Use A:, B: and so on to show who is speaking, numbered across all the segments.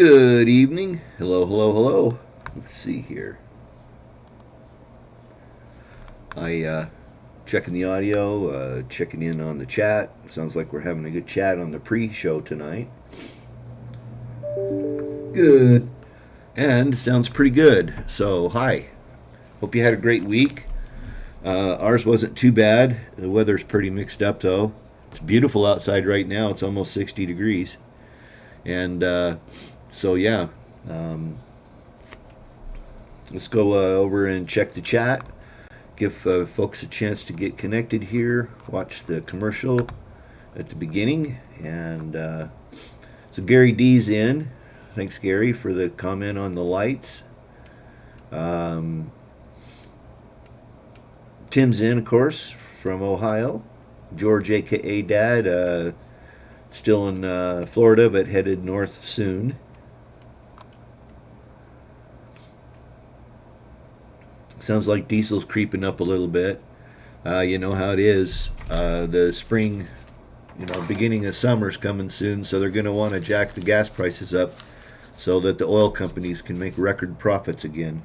A: Good evening. Hello, hello, hello. Let's see here. I checking the audio, checking in on the chat. Sounds like we're having a good chat on the pre-show tonight. Good. And sounds pretty good. So, hi. Hope you had a great week. Ours wasn't too bad. The weather's pretty mixed up though. It's beautiful outside right now. It's almost 60 degrees. And so, yeah. Um, let's go over and check the chat. Give folks a chance to get connected here. Watch the commercial at the beginning. And so Gary D's in. Thanks, Gary, for the comment on the lights. Tim's in, of course, from Ohio. George, a.k.a. Dad, still in Florida, but headed north soon. Sounds like diesel's creeping up a little bit. You know how it is. The spring, beginning of summer's coming soon, so they're going to want to jack the gas prices up so that the oil companies can make record profits again.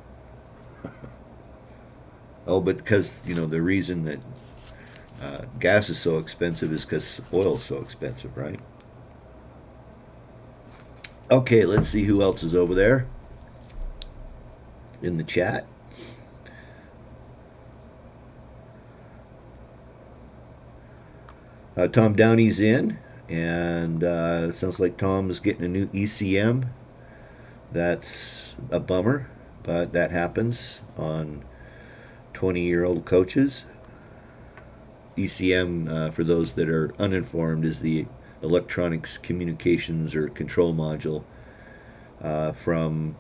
A: Oh, but because, the reason that gas is so expensive is because oil is so expensive, right? Okay, let's see who else is over there in the chat. Tom Downey's in, and it sounds like Tom is getting a new ECM. That's a bummer, but that happens on 20-year-old coaches. ECM, for those that are uninformed, is the electronics communications or control module from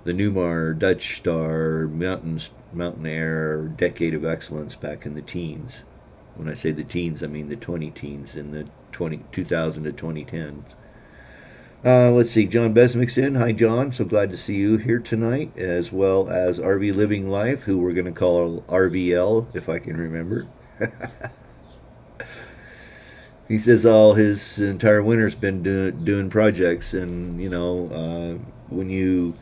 A: the Newmar, Dutch Star, Mountain Air decade of excellence back in the teens. When I say the teens, I mean the 20 teens in the 2000 to 2010s. Let's see, John Besmick's in. Hi, John. So glad to see you here tonight, as well as RV Living Life, who we're going to call RVL, if I can remember. He says all his entire winter's been doing projects, and, when you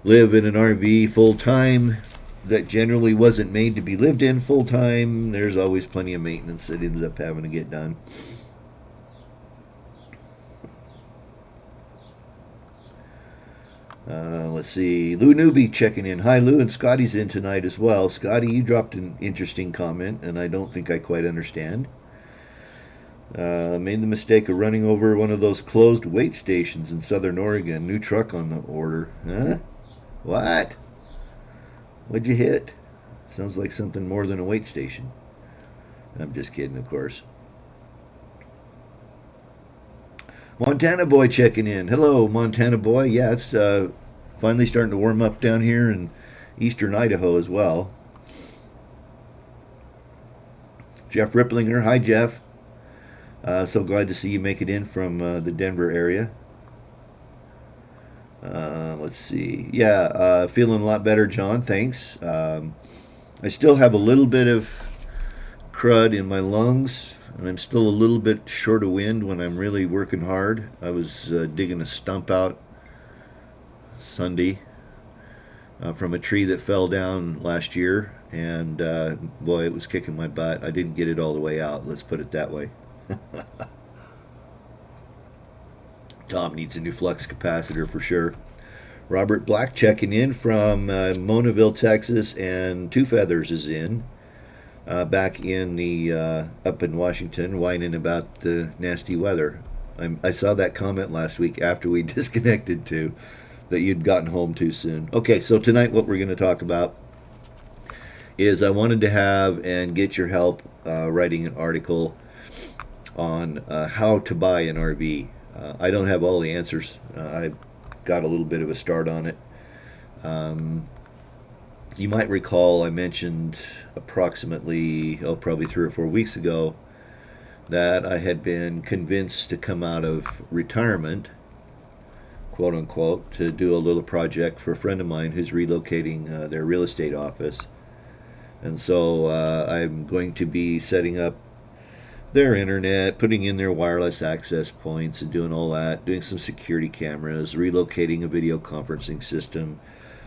A: live in an RV full-time that generally wasn't made to be lived in full-time, there's always plenty of maintenance that ends up having to get done. Let's see. Lou Newby checking in. Hi, Lou, and Scotty's in tonight as well. Scotty, you dropped an interesting comment, and I don't think I quite understand. Made the mistake of running over one of those closed weight stations in Southern Oregon. New truck on the order. Huh? What? What'd you hit? Sounds like something more than a weight station. I'm just kidding, of course. Montana Boy checking in. Hello, Montana Boy. Yeah, it's finally starting to warm up down here in eastern Idaho as well. Jeff Ripplinger. Hi, Jeff. So glad to see you make it in from the Denver area. Let's see. Yeah, feeling a lot better, John. Thanks. I still have a little bit of crud in my lungs, and I'm still a little bit short of wind when I'm really working hard. I was digging a stump out Sunday from a tree that fell down last year, and boy, it was kicking my butt. I didn't get it all the way out, let's put it that way. Tom needs a new flux capacitor for sure. Robert Black checking in from Monaville, Texas, and Two Feathers is in. Back in the up in Washington, whining about the nasty weather. I saw that comment last week after we disconnected too, that you'd gotten home too soon. Okay, so tonight what we're going to talk about is I wanted to have and get your help writing an article on how to buy an RV. I don't have all the answers. I got a little bit of a start on it. You might recall I mentioned approximately, probably 3 or 4 weeks ago, that I had been convinced to come out of retirement, quote unquote, to do a little project for a friend of mine who's relocating their real estate office. And so I'm going to be setting up their internet, putting in their wireless access points and doing all that, doing some security cameras, relocating a video conferencing system,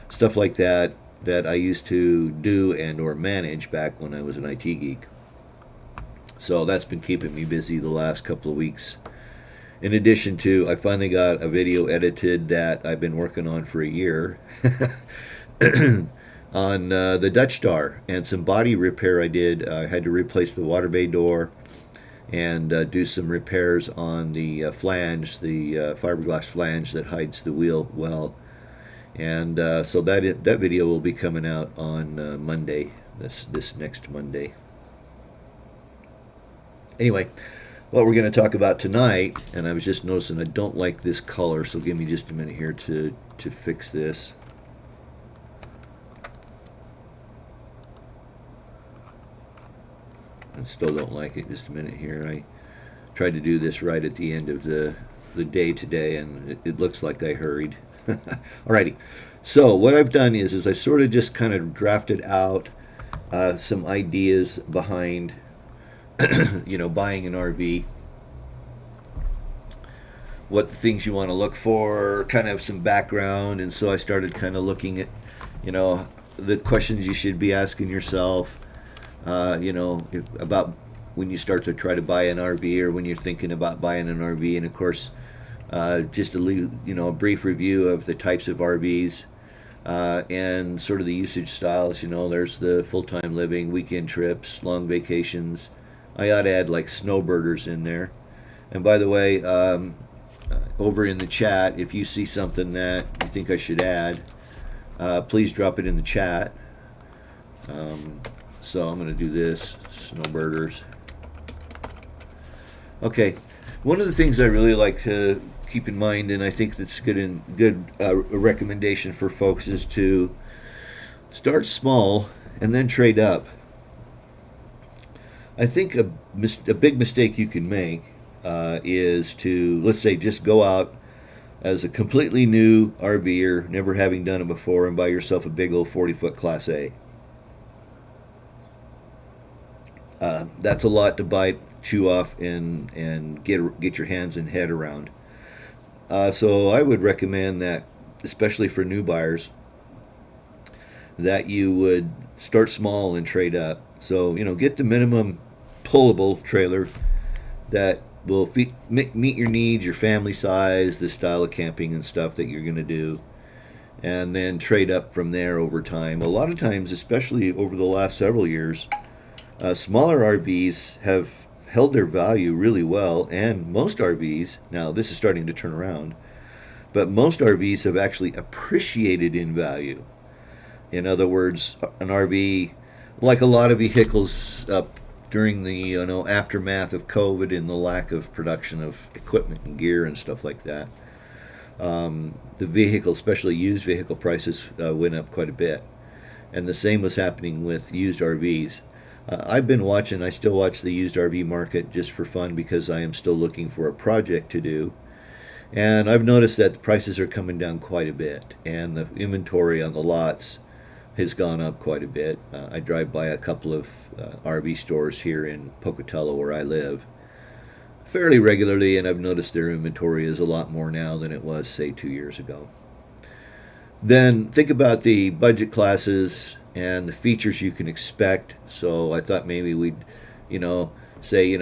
A: stuff like that that I used to do and or manage back when I was an IT geek. So that's been keeping me busy the last couple of weeks. In addition to, I finally got a video edited that I've been working on for a year on the Dutch Star and some body repair I did. I had to replace the water bay door and do some repairs on the flange, the fiberglass flange that hides the wheel well. And so that video will be coming out on Monday, this next Monday. Anyway, what we're going to talk about tonight, and I was just noticing I don't like this color, so give me just a minute here to fix this. I still don't like it. Just a minute here. I tried to do this right at the end of the day today, and it looks like I hurried. Alrighty. So what I've done is I sort of just kind of drafted out some ideas behind buying an RV, what things you want to look for, kind of some background. And so I started kind of looking at the questions you should be asking yourself, about when you start to try to buy an RV, or when you're thinking about buying an RV. And of course, just to leave a brief review of the types of RVs, and sort of the usage styles. There's the full-time living, weekend trips, long vacations. I ought to add like snowbirders in there. And by the way, over in the chat, if you see something that you think I should add, please drop it in the chat. So I'm going to do this, snowbirders. Okay, one of the things I really like to keep in mind, and I think that's good recommendation for folks, is to start small and then trade up. I think a big mistake you can make is to, let's say, just go out as a completely new RVer, never having done it before, and buy yourself a big old 40-foot Class A. That's a lot to bite, chew off, and get your hands and head around. So I would recommend that, especially for new buyers, that you would start small and trade up. So get the minimum pullable trailer that will meet your needs, your family size, the style of camping and stuff that you're going to do, and then trade up from there over time. A lot of times, especially over the last several years, smaller RVs have held their value really well, and most RVs, now this is starting to turn around, but most RVs have actually appreciated in value. In other words, an RV, like a lot of vehicles during the aftermath of COVID and the lack of production of equipment and gear and stuff like that, the vehicle, especially used vehicle prices, went up quite a bit. And the same was happening with used RVs. I've been watching, I still watch the used RV market just for fun because I am still looking for a project to do. And I've noticed that the prices are coming down quite a bit, and the inventory on the lots has gone up quite a bit. I drive by a couple of RV stores here in Pocatello, where I live, fairly regularly, and I've noticed their inventory is a lot more now than it was, say, 2 years ago. Then think about the budget classes and the features you can expect. So I thought maybe we'd, say,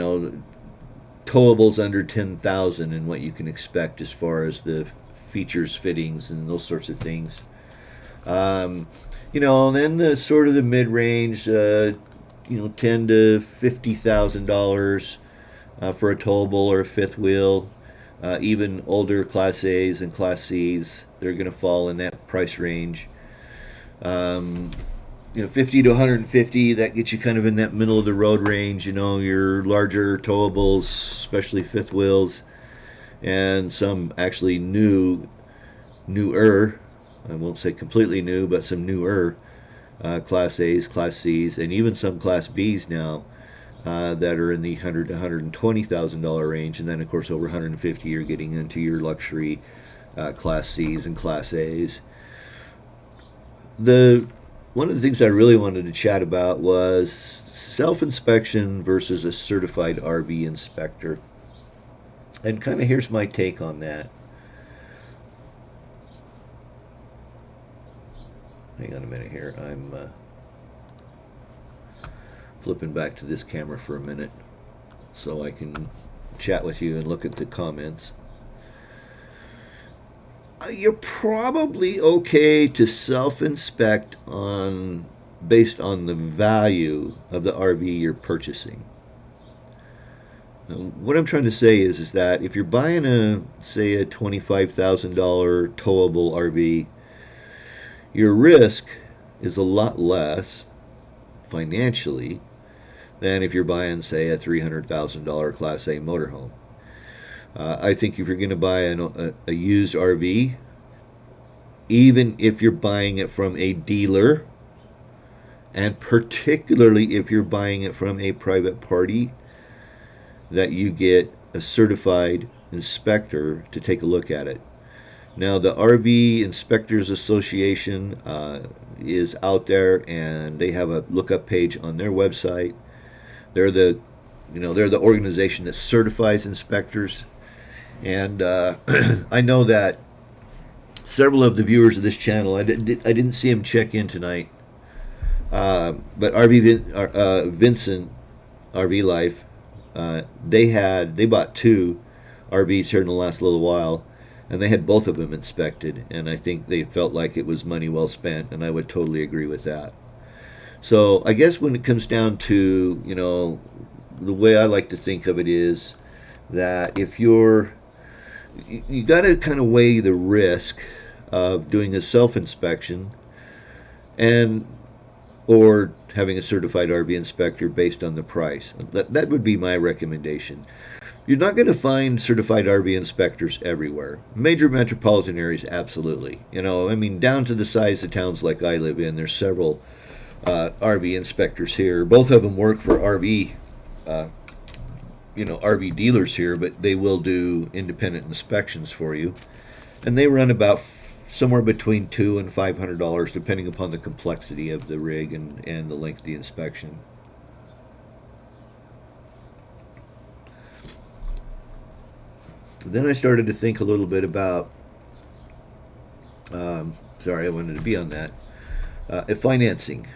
A: towables under 10,000 and what you can expect as far as the features, fittings, and those sorts of things. And then the sort of the mid-range, $10,000 to $50,000 for a towable or a fifth wheel. Even older Class A's and Class C's, they're going to fall in that price range. 50 to 150, that gets you kind of in that middle of the road range. Your larger towables, especially fifth wheels, and some actually newer, I won't say completely new, but some newer Class A's, Class C's, and even some Class B's now that are in the $100,000 to $120,000 range. And then, of course, over 150, you're getting into your luxury Class C's and Class A's. one of the things I really wanted to chat about was self-inspection versus a certified RV inspector. And kind of here's my take on that. Hang on a minute here. I'm flipping back to this camera for a minute so I can chat with you and look at the comments. You're probably okay to self-inspect based on the value of the RV you're purchasing. What I'm trying to say is that if you're buying say a $25,000 towable RV, your risk is a lot less financially than if you're buying, say, a $300,000 Class A motorhome. I think if you're going to buy a used RV, even if you're buying it from a dealer, and particularly if you're buying it from a private party, that you get a certified inspector to take a look at it. Now, the RV Inspectors Association is out there, and they have a lookup page on their website. They're the organization that certifies inspectors. And I know that several of the viewers of this channel, I didn't see them check in tonight, but Vincent, RV Life, they bought 2 RVs here in the last little while, and they had both of them inspected, and I think they felt like it was money well spent, and I would totally agree with that. So I guess when it comes down to, the way I like to think of it is that if you got to kind of weigh the risk of doing a self-inspection or having a certified RV inspector based on the price. That would be my recommendation. You're not going to find certified RV inspectors everywhere. Major metropolitan areas, absolutely. Down to the size of towns like I live in, there's several RV inspectors here. Both of them work for RV dealers here, but they will do independent inspections for you, and they run about somewhere between $200 and $500, depending upon the complexity of the rig and the length of the inspection. Then I started to think a little bit about sorry, I wanted to be on that financing,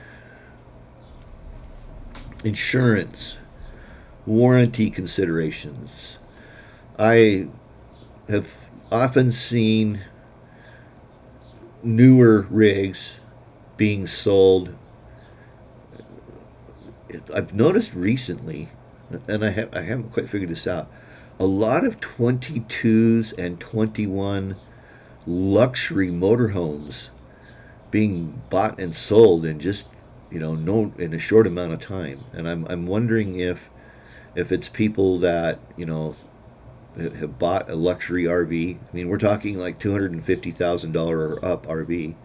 A: insurance, warranty considerations. I have often seen newer rigs being sold. I've noticed recently, and I haven't quite figured this out, a lot of 22s and 21 luxury motorhomes being bought and sold in just in a short amount of time. And I'm wondering if it's people that have bought a luxury RV. We're talking like $250,000 or up RV,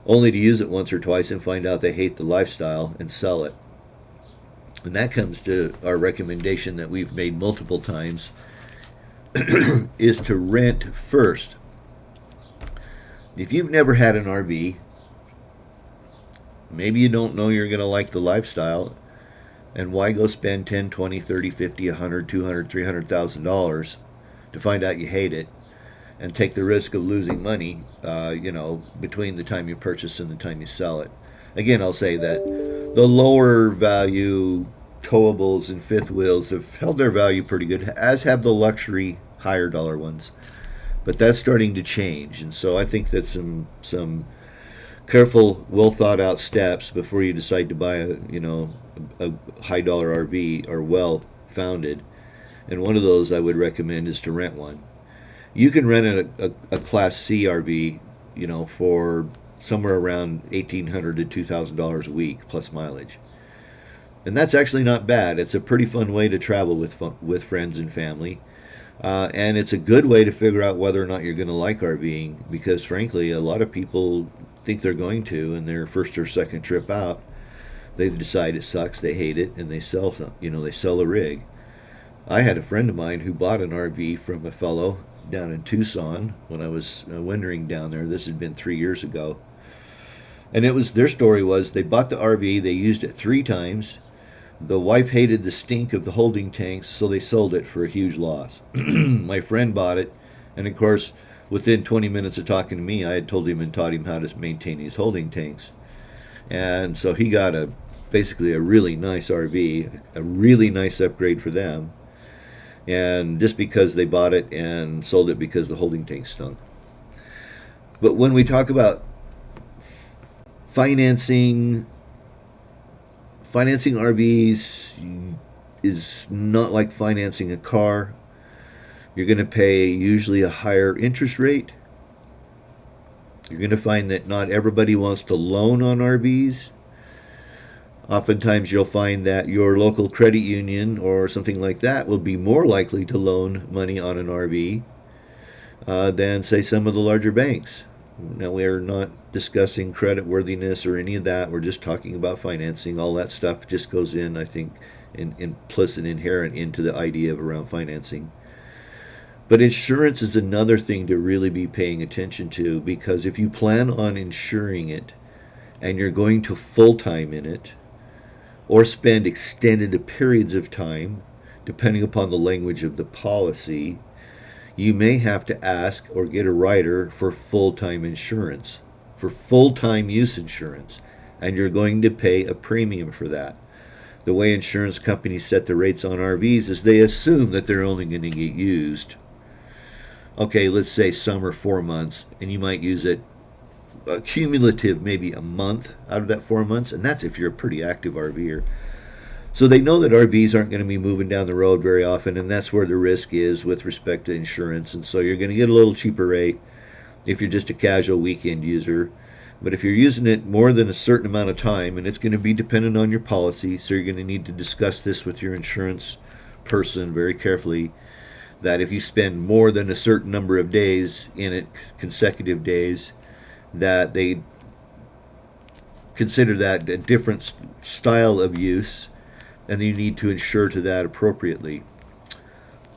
A: only to use it once or twice and find out they hate the lifestyle and sell it. And that comes to our recommendation that we've made multiple times is to rent first. If you've never had an RV, maybe you don't know you're going to like the lifestyle, and why go spend 10, 20, 30, 50, 100, 200, $300,000 to find out you hate it and take the risk of losing money, between the time you purchase and the time you sell it. Again, I'll say that the lower value towables and fifth wheels have held their value pretty good, as have the luxury higher dollar ones. But that's starting to change, and so I think that some careful, well thought out steps before you decide to buy a high dollar RV are well founded. And one of those I would recommend is to rent one. You can rent a Class C RV, for somewhere around $1,800 to $2,000 a week plus mileage, and that's actually not bad. It's a pretty fun way to travel with friends and family, and it's a good way to figure out whether or not you're going to like RVing, because frankly, a lot of people think they're going to, and their first or second trip out, they decide it sucks, they hate it, and they sell a rig. I had a friend of mine who bought an RV from a fellow down in Tucson when I was wintering down there. This had been 3 years ago. And it was their story was they bought the RV, they used it 3 times. The wife hated the stink of the holding tanks, so they sold it for a huge loss. My friend bought it, and of course, within 20 minutes of talking to me, I had told him and taught him how to maintain his holding tanks. And so he got basically a really nice RV, a really nice upgrade for them. And just because they bought it and sold it because the holding tank stunk. But when we talk about financing RVs is not like financing a car. You're going to pay usually a higher interest rate. You're going to find that not everybody wants to loan on RVs. Oftentimes you'll find that your local credit union or something like that will be more likely to loan money on an RV than, say, some of the larger banks. Now, we're not discussing credit worthiness or any of that. We're just talking about financing. All that stuff just goes in, I think, implicit, inherent into the idea of around financing. But insurance is another thing to really be paying attention to, because if you plan on insuring it and you're going to full-time in it or spend extended periods of time, depending upon the language of the policy, you may have to ask or get a rider for full-time insurance, for full-time use insurance, and you're going to pay a premium for that. The way insurance companies set the rates on RVs is they assume that they're only going to get used, okay, let's say summer 4 months, and you might use it cumulative maybe a month out of that 4 months, and that's if you're a pretty active RVer. So they know that RVs aren't going to be moving down the road very often, and that's where the risk is with respect to insurance. And so you're going to get a little cheaper rate if you're just a casual weekend user. But if you're using it more than a certain amount of time, and it's going to be dependent on your policy, so you're going to need to discuss this with your insurance person very carefully, that if you spend more than a certain number of days in it, consecutive days, that they consider that a different style of use, and you need to insure to that appropriately.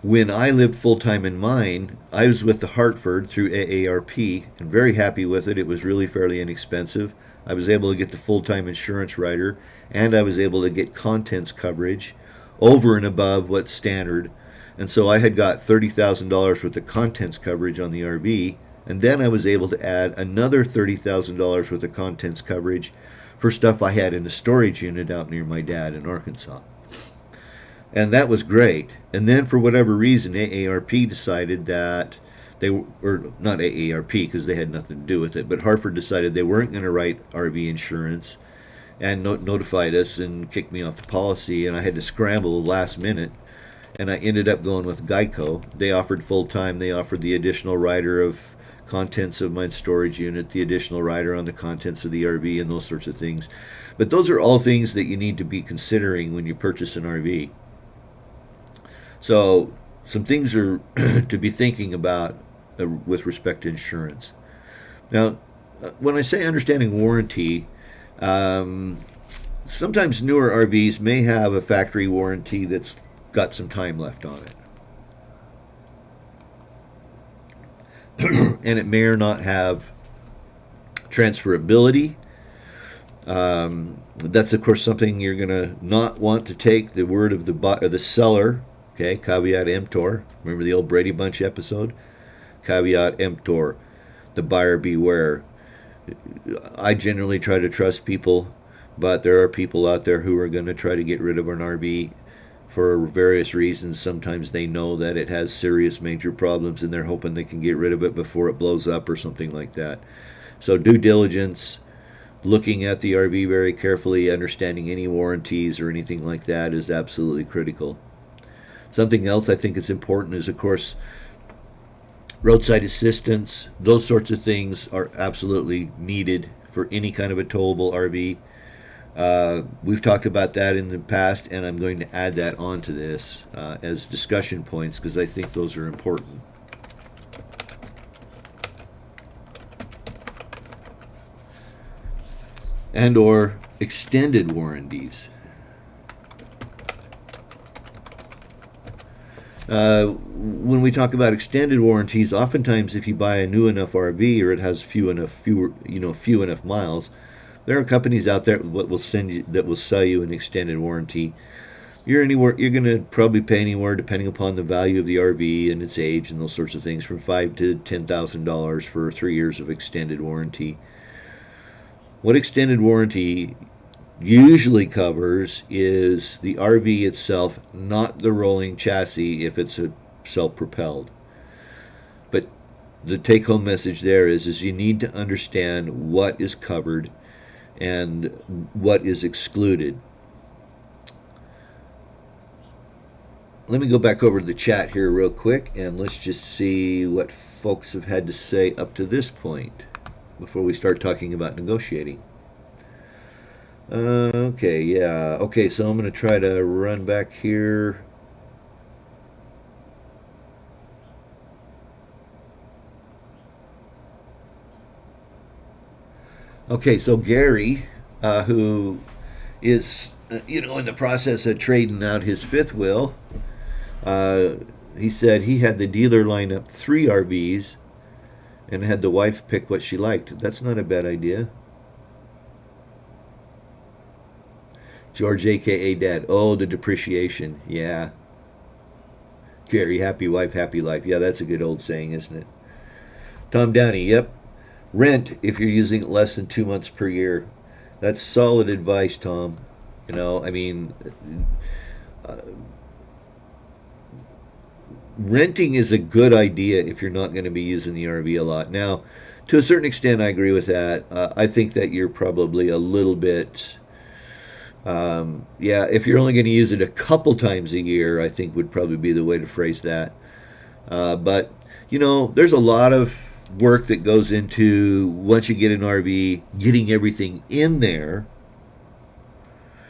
A: When I lived full-time in mine, I was with the Hartford through AARP, and very happy with it. It was really fairly inexpensive. I was able to get the full-time insurance rider, and I was able to get contents coverage over and above what's standard. And so I had got $30,000 worth of contents coverage on the RV, and then I was able to add another $30,000 worth of contents coverage for stuff I had in a storage unit out near my dad in Arkansas. And that was great. And then for whatever reason, AARP decided that they were, not AARP because they had nothing to do with it, but Hartford decided they weren't going to write RV insurance and notified us and kicked me off the policy, and I had to scramble the last minute. And I ended up going with Geico. They offered full-time. They offered the additional rider of contents of my storage unit, the additional rider on the contents of the RV, and those sorts of things. But those are all things that you need to be considering when you purchase an RV. So some things are to be thinking about with respect to insurance. Now, when I say understanding warranty, sometimes newer RVs may have a factory warranty that's got some time left on it. And it may or not have transferability. That's, of course, something you're going to not want to take the word of the seller. Okay, caveat emptor. Remember the old Brady Bunch episode? Caveat emptor. The buyer beware. I generally try to trust people, but there are people out there who are going to try to get rid of an RV for various reasons. Sometimes they know that it has serious major problems and they're hoping they can get rid of it before it blows up or something like that. So due diligence, looking at the RV very carefully, understanding any warranties or anything like that is absolutely critical. Something else I think is important is, of course, roadside assistance. Those sorts of things are absolutely needed for any kind of a towable RV. We've talked about that in the past, and I'm going to add that onto this as discussion points because I think those are important. And or extended warranties. When we talk about extended warranties, oftentimes if you buy a new enough RV or it has few enough miles, There are companies out there that will send you that will sell you an extended warranty. You're going to probably pay anywhere, depending upon the value of the RV and its age and those sorts of things, from $5,000 to $10,000 for 3 years of extended warranty. What extended warranty usually covers is the RV itself, not the rolling chassis if it's a self-propelled. But the take-home message there is you need to understand what is covered and what is excluded. Let me go back over to the chat here real quick, and let's just see what folks have had to say up to this point before we start talking about negotiating. Okay, yeah. Okay, so I'm going to try to run back here. Okay, so Gary, who is, in the process of trading out his fifth wheel, he said he had the dealer line up 3 RVs and had the wife pick what she liked. That's not a bad idea. George, a.k.a. Dad. Oh, the depreciation. Yeah. Gary, happy wife, happy life. Yeah, that's a good old saying, isn't it? Tom Downey, yep. Rent if you're using it less than 2 months per year. That's solid advice, Tom. Renting is a good idea if you're not going to be using the RV a lot. Now, to a certain extent, I agree with that. I think that you're probably a little bit, if you're only going to use it a couple times a year, I think would probably be the way to phrase that. But, there's a lot of work that goes into, once you get an RV, getting everything in there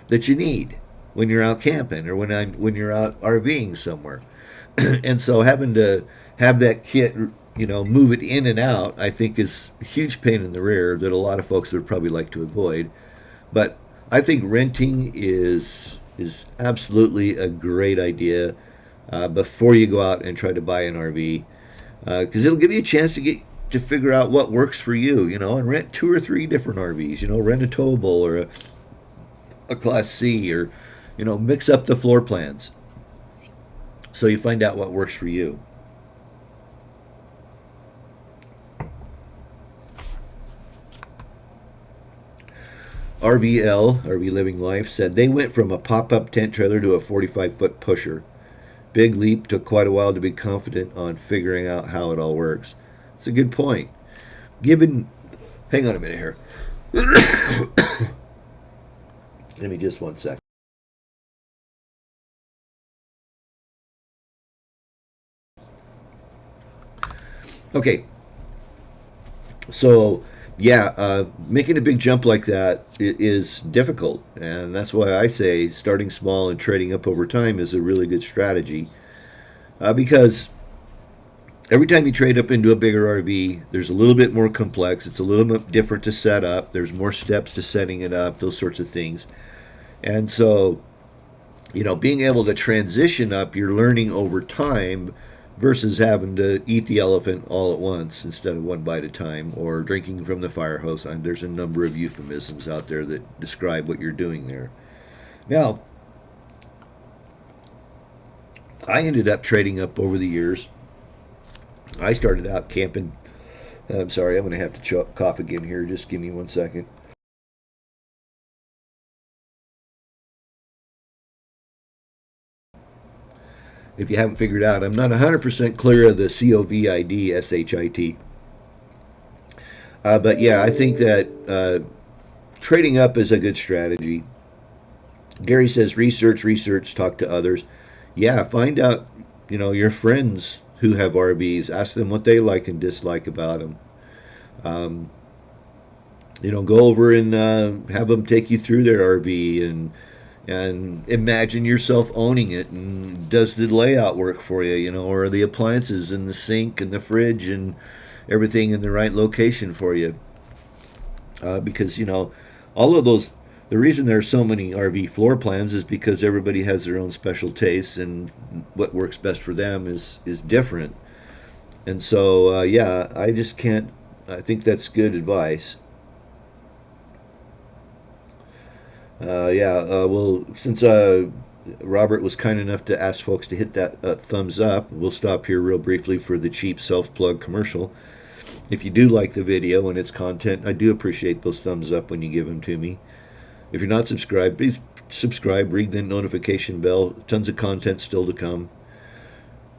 A: that you need when you're out camping or when you're out RVing somewhere. And so having to have that kit, move it in and out, I think is a huge pain in the rear that a lot of folks would probably like to avoid. But I think renting is absolutely a great idea before you go out and try to buy an RV, because it'll give you a chance to figure out what works for you, and rent 2 or 3 different RVs. Rent a towable or a Class C, or mix up the floor plans so you find out what works for you. RV Living Life, said they went from a pop-up tent trailer to a 45-foot pusher. Big leap, took quite a while to be confident on figuring out how it all works. It's a good point. Hang on a minute here. Give me just 1 sec. Okay, so making a big jump like that is difficult, and that's why I say starting small and trading up over time is a really good strategy, because every time you trade up into a bigger RV, there's a little bit more complex. It's a little bit different to set up. There's more steps to setting it up, those sorts of things. And so, being able to transition up, you're learning over time versus having to eat the elephant all at once instead of one bite at a time, or drinking from the fire hose. There's a number of euphemisms out there that describe what you're doing there. Now, I ended up trading up over the years. I started out camping. I'm sorry, I'm going to have to cough again here. Just give me 1 second. If you haven't figured out, I'm not 100% clear of the COVID, SHIT. But yeah, I think that trading up is a good strategy. Gary says research, talk to others. Yeah, find out, your friends who have RVs. Ask them what they like and dislike about them. Go over and have them take you through their RV and imagine yourself owning it, and does the layout work for you, or are the appliances and the sink and the fridge and everything in the right location for you? Because all of those, the reason there are so many RV floor plans is because everybody has their own special tastes, and what works best for them is different. And so I think that's good advice. Well, since Robert was kind enough to ask folks to hit that thumbs up, we'll stop here real briefly for the cheap self-plug commercial. If you do like the video and its content, I do appreciate those thumbs up when you give them to me. If you're not subscribed, please subscribe, ring the notification bell. Tons of content still to come.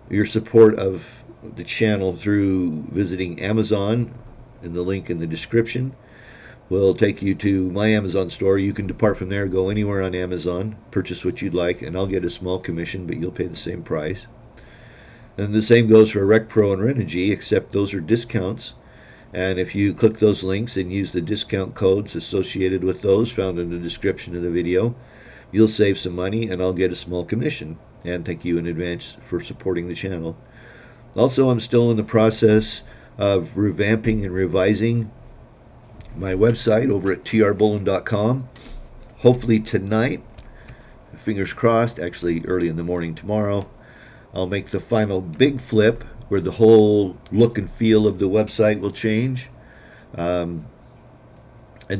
A: Your support of the channel through visiting Amazon, and the link in the description will take you to my Amazon store. You can depart from there, go anywhere on Amazon, purchase what you'd like, and I'll get a small commission, but you'll pay the same price. And the same goes for Rec Pro and Renogy, except those are discounts. And if you click those links and use the discount codes associated with those found in the description of the video, you'll save some money and I'll get a small commission. And thank you in advance for supporting the channel. Also, I'm still in the process of revamping and revising my website over at trbullen.com. Hopefully tonight, fingers crossed, actually early in the morning tomorrow, I'll make the final big flip where the whole look and feel of the website will change. And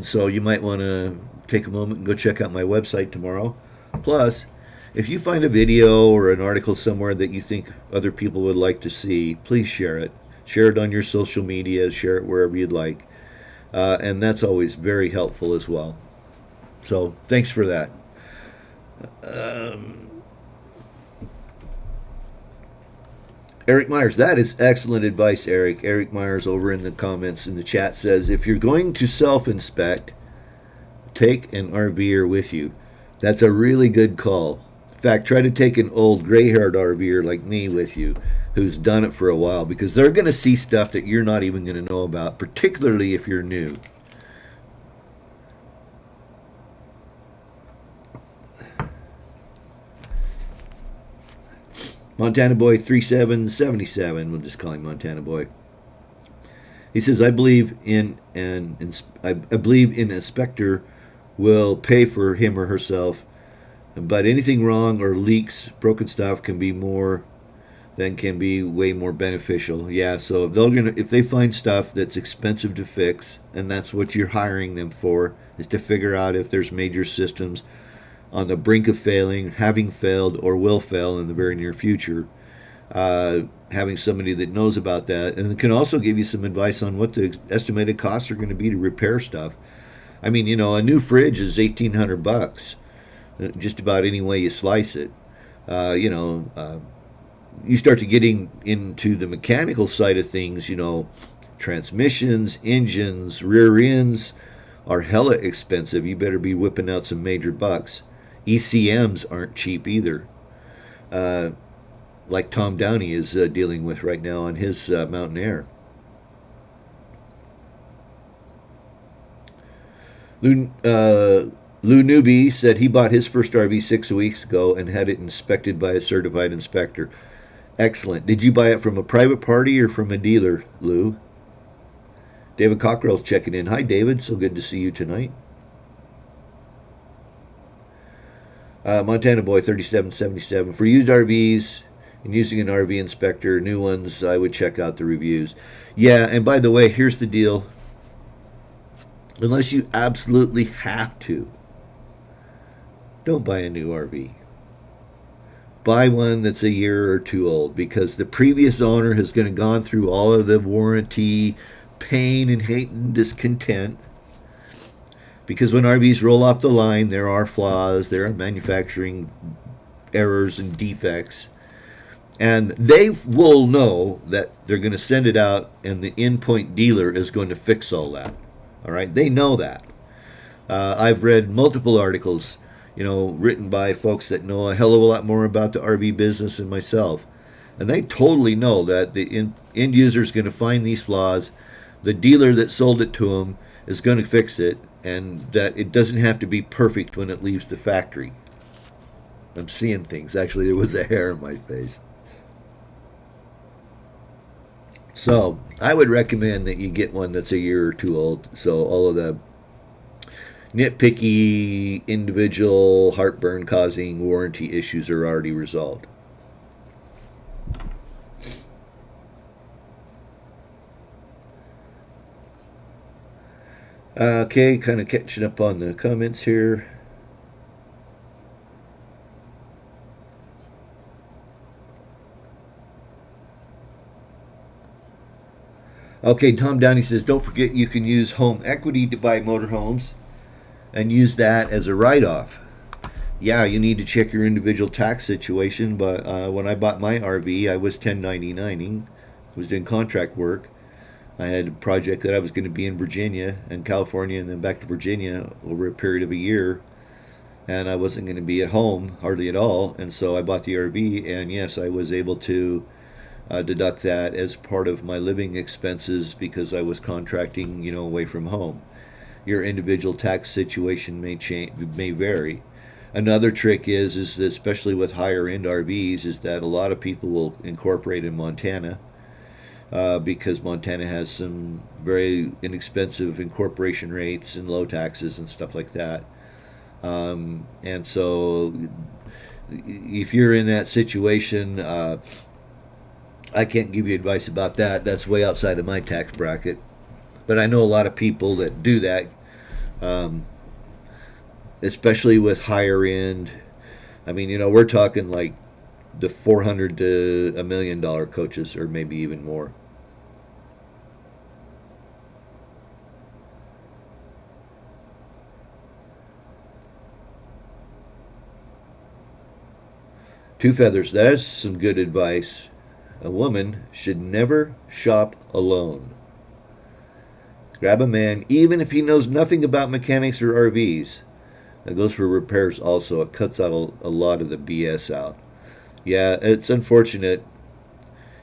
A: so you might want to take a moment and go check out my website tomorrow. Plus, if you find a video or an article somewhere that you think other people would like to see, please share it. Share it on your social media, share it wherever you'd like. And that's always very helpful as well. So thanks for that. Eric Myers, that is excellent advice, Eric. Eric Myers over in the comments in the chat says, if you're going to self-inspect, take an RV'er with you. That's a really good call. In fact, try to take an old gray-haired RV'er like me with you who's done it for a while, because they're going to see stuff that you're not even going to know about, particularly if you're new. Montana Boy 3777, we'll just call him Montana Boy. He says, I believe in an inspector will pay for him or herself, but anything wrong or leaks, broken stuff can be more than can be way more beneficial. Yeah, so if they find stuff that's expensive to fix, and that's what you're hiring them for, is to figure out if there's major systems on the brink of failing, having failed, or will fail in the very near future. Having somebody that knows about that, and can also give you some advice on what the estimated costs are going to be to repair stuff. I mean, you know, a new fridge is $1,800, just about any way you slice it. You start to getting into the mechanical side of things, you know, transmissions, engines, rear ends are hella expensive. You better be whipping out some major bucks. ECMs aren't cheap either, like Tom Downey is dealing with right now on his Mountain Air. Lou Newby said he bought his first RV 6 weeks ago and had it inspected by a certified inspector. Excellent. Did you buy it from a private party or from a dealer, Lou? David Cockrell's checking in. Hi, David. So good to see you tonight. Montana Boy 3777. For used RVs and using an RV inspector, new ones, I would check out the reviews. Yeah, and by the way, here's the deal. Unless you absolutely have to, don't buy a new RV. Buy one that's a year or two old, because the previous owner has gone through all of the warranty pain and hate and discontent. Because when RVs roll off the line, there are flaws, there are manufacturing errors and defects. And they will know that they're going to send it out and the endpoint dealer is going to fix all that. All right, they know that. I've read multiple articles, you know, written by folks that know a hell of a lot more about the RV business than myself. And they totally know that the end user is going to find these flaws. The dealer that sold it to them is going to fix it, and that it doesn't have to be perfect when it leaves the factory. I'm seeing things. Actually, there was a hair in my face. So I would recommend that you get one that's a year or two old, so all of the nitpicky, individual, heartburn-causing warranty issues are already resolved. Okay, kind of catching up on the comments here. Okay, Tom Downey says, don't forget you can use home equity to buy motorhomes and use that as a write-off. Yeah, you need to check your individual tax situation. But when I bought my RV, I was 1099ing. I was doing contract work. I had a project that I was going to be in Virginia and California and then back to Virginia over a period of a year. And I wasn't going to be at home hardly at all. And so I bought the RV. And yes, I was able to deduct that as part of my living expenses because I was contracting, away from home. Your individual tax situation may change, may vary. Another trick is that especially with higher end RVs is that a lot of people will incorporate in Montana because Montana has some very inexpensive incorporation rates and low taxes and stuff like that. And so if you're in that situation, I can't give you advice about that. That's way outside of my tax bracket. But I know a lot of people that do that, especially with higher end. I mean, we're talking like the $400 to $1 million coaches, or maybe even more. Two feathers. That's some good advice. A woman should never shop alone. Grab a man, even if he knows nothing about mechanics or RVs. That goes for repairs also. It cuts out a lot of the BS out. Yeah, it's unfortunate.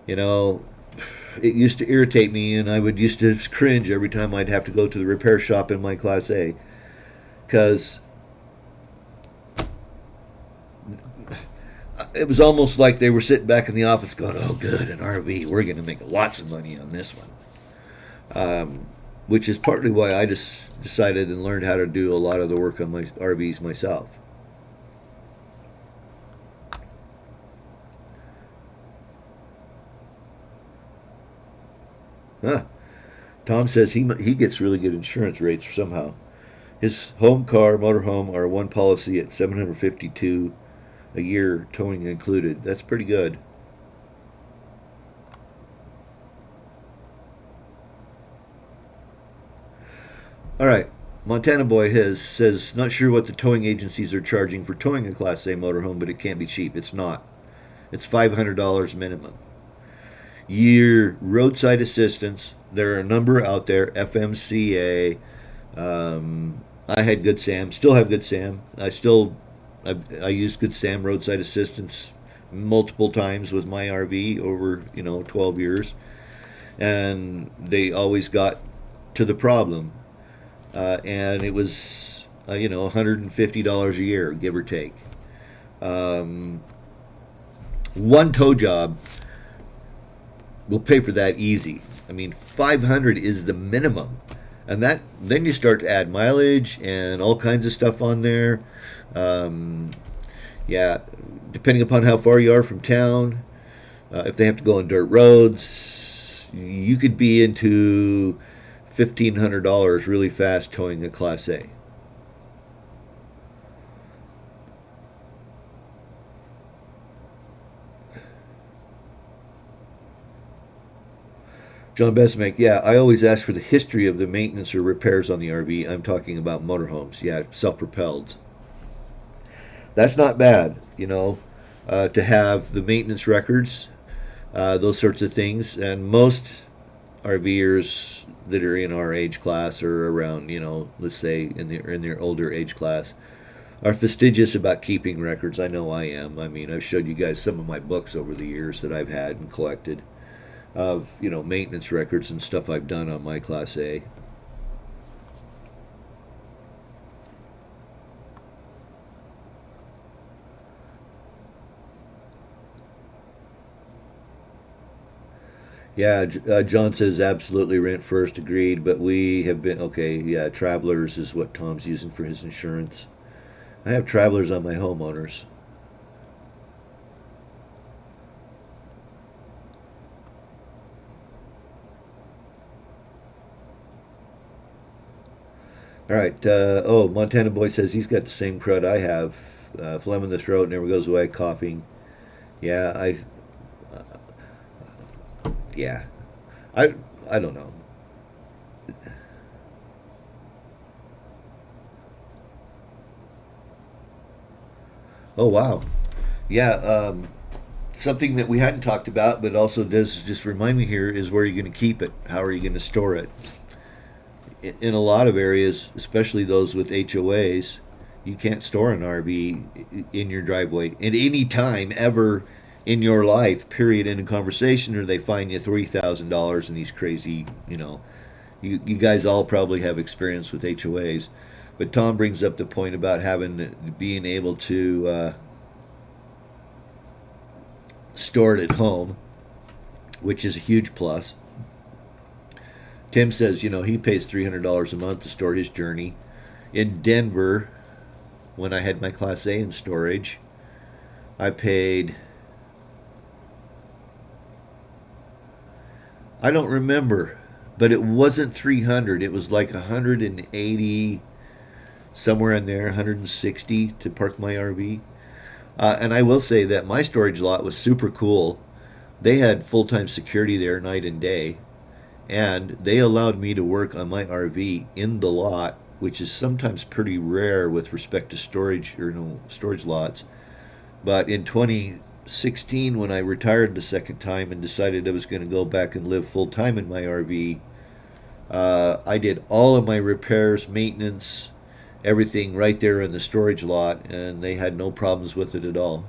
A: You know, it used to irritate me, and I would used to cringe every time I'd have to go to the repair shop in my Class A. Because it was almost like they were sitting back in the office going, oh, good, an RV. We're going to make lots of money on this one. Which is partly why I just decided and learned how to do a lot of the work on my RVs myself. Huh. Tom says he gets really good insurance rates somehow. His home car, motorhome are one policy at $752 a year, towing included. That's pretty good. All right. Montana Boy says not sure what the towing agencies are charging for towing a Class A motorhome, but it can't be cheap. It's not. It's $500 minimum. Your roadside assistance. There are a number out there. FMCA. I had Good Sam. Still have Good Sam. I used Good Sam roadside assistance multiple times with my RV over 12 years, and they always got to the problem. And it was $150 a year, give or take. One tow job will pay for that easy. I mean, 500 is the minimum, and then you start to add mileage and all kinds of stuff on there. Yeah, depending upon how far you are from town, if they have to go on dirt roads, you could be into $1,500 really fast towing a Class A. John Besmack, yeah, I always ask for the history of the maintenance or repairs on the RV. I'm talking about motorhomes, yeah, self-propelled. That's not bad, to have the maintenance records, those sorts of things. And most RVers that are in our age class or around, let's say in their older age class, are fastidious about keeping records. I know I am. I mean, I've showed you guys some of my books over the years that I've had and collected of maintenance records and stuff I've done on my Class A. Yeah, John says absolutely rent first, agreed, but we have been, okay, yeah, Travelers is what Tom's using for his insurance. I have Travelers on my homeowners. All right, Montana Boy says he's got the same crud I have. Phlegm in the throat, never goes away, coughing. Yeah, yeah. I I don't know. Oh wow, yeah. Something that we hadn't talked about, but also does just remind me here is where you're going to keep it. How are you going to store it? In a lot of areas, especially those with HOAs, you can't store an RV in your driveway at any time ever in your life. Period. In a conversation, or they fine you $3,000 in these crazy. You guys all probably have experience with HOAs, but Tom brings up the point about being able to store it at home, which is a huge plus. Tim says, he pays $300 a month to store his Journey. In Denver, when I had my Class A in storage, I paid, I don't remember, but it wasn't 300. It was like 180, somewhere in there, 160 to park my RV. And I will say that my storage lot was super cool. They had full-time security there night and day, and they allowed me to work on my RV in the lot, which is sometimes pretty rare with respect to storage or storage lots. But in 2016, when I retired the second time and decided I was going to go back and live full time in my RV, I did all of my repairs, maintenance, everything right there in the storage lot, and they had no problems with it at all.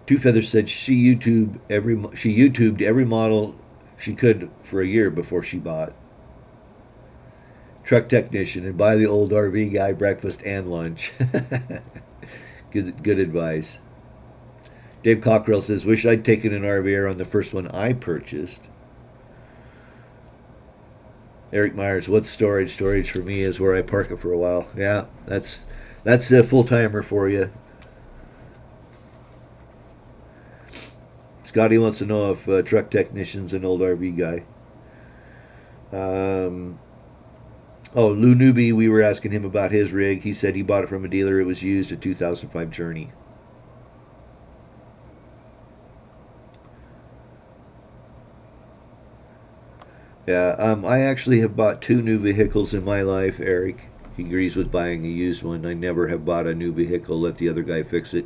A: Two Feathers said she YouTubed every model she could for a year before she bought. Truck technician and buy the old RV guy breakfast and lunch. Good advice. Dave Cockrell says, wish I'd taken an RVer on the first one I purchased. Eric Myers, what's storage? Storage for me is where I park it for a while. Yeah, that's a full timer for you. Scotty wants to know if truck technician's an old RV guy. Lou Newby, we were asking him about his rig. He said he bought it from a dealer. It was used, a 2005 Journey. Yeah, I actually have bought two new vehicles in my life, Eric. He agrees with buying a used one. I never have bought a new vehicle, let the other guy fix it.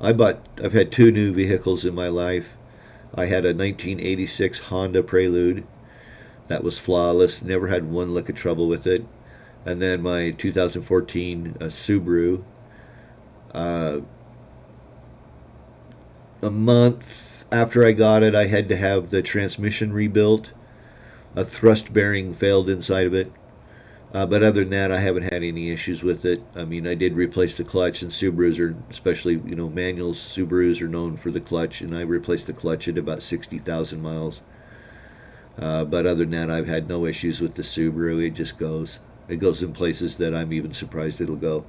A: I've had two new vehicles in my life. I had a 1986 Honda Prelude that was flawless, never had one lick of trouble with it. And then my 2014 Subaru. A month after I got it, I had to have the transmission rebuilt. A thrust bearing failed inside of it. But other than that, I haven't had any issues with it. I mean, I did replace the clutch, and Subarus are, especially, manual Subarus are known for the clutch, and I replaced the clutch at about 60,000 miles. But other than that, I've had no issues with the Subaru. It just goes. It goes in places that I'm even surprised it'll go.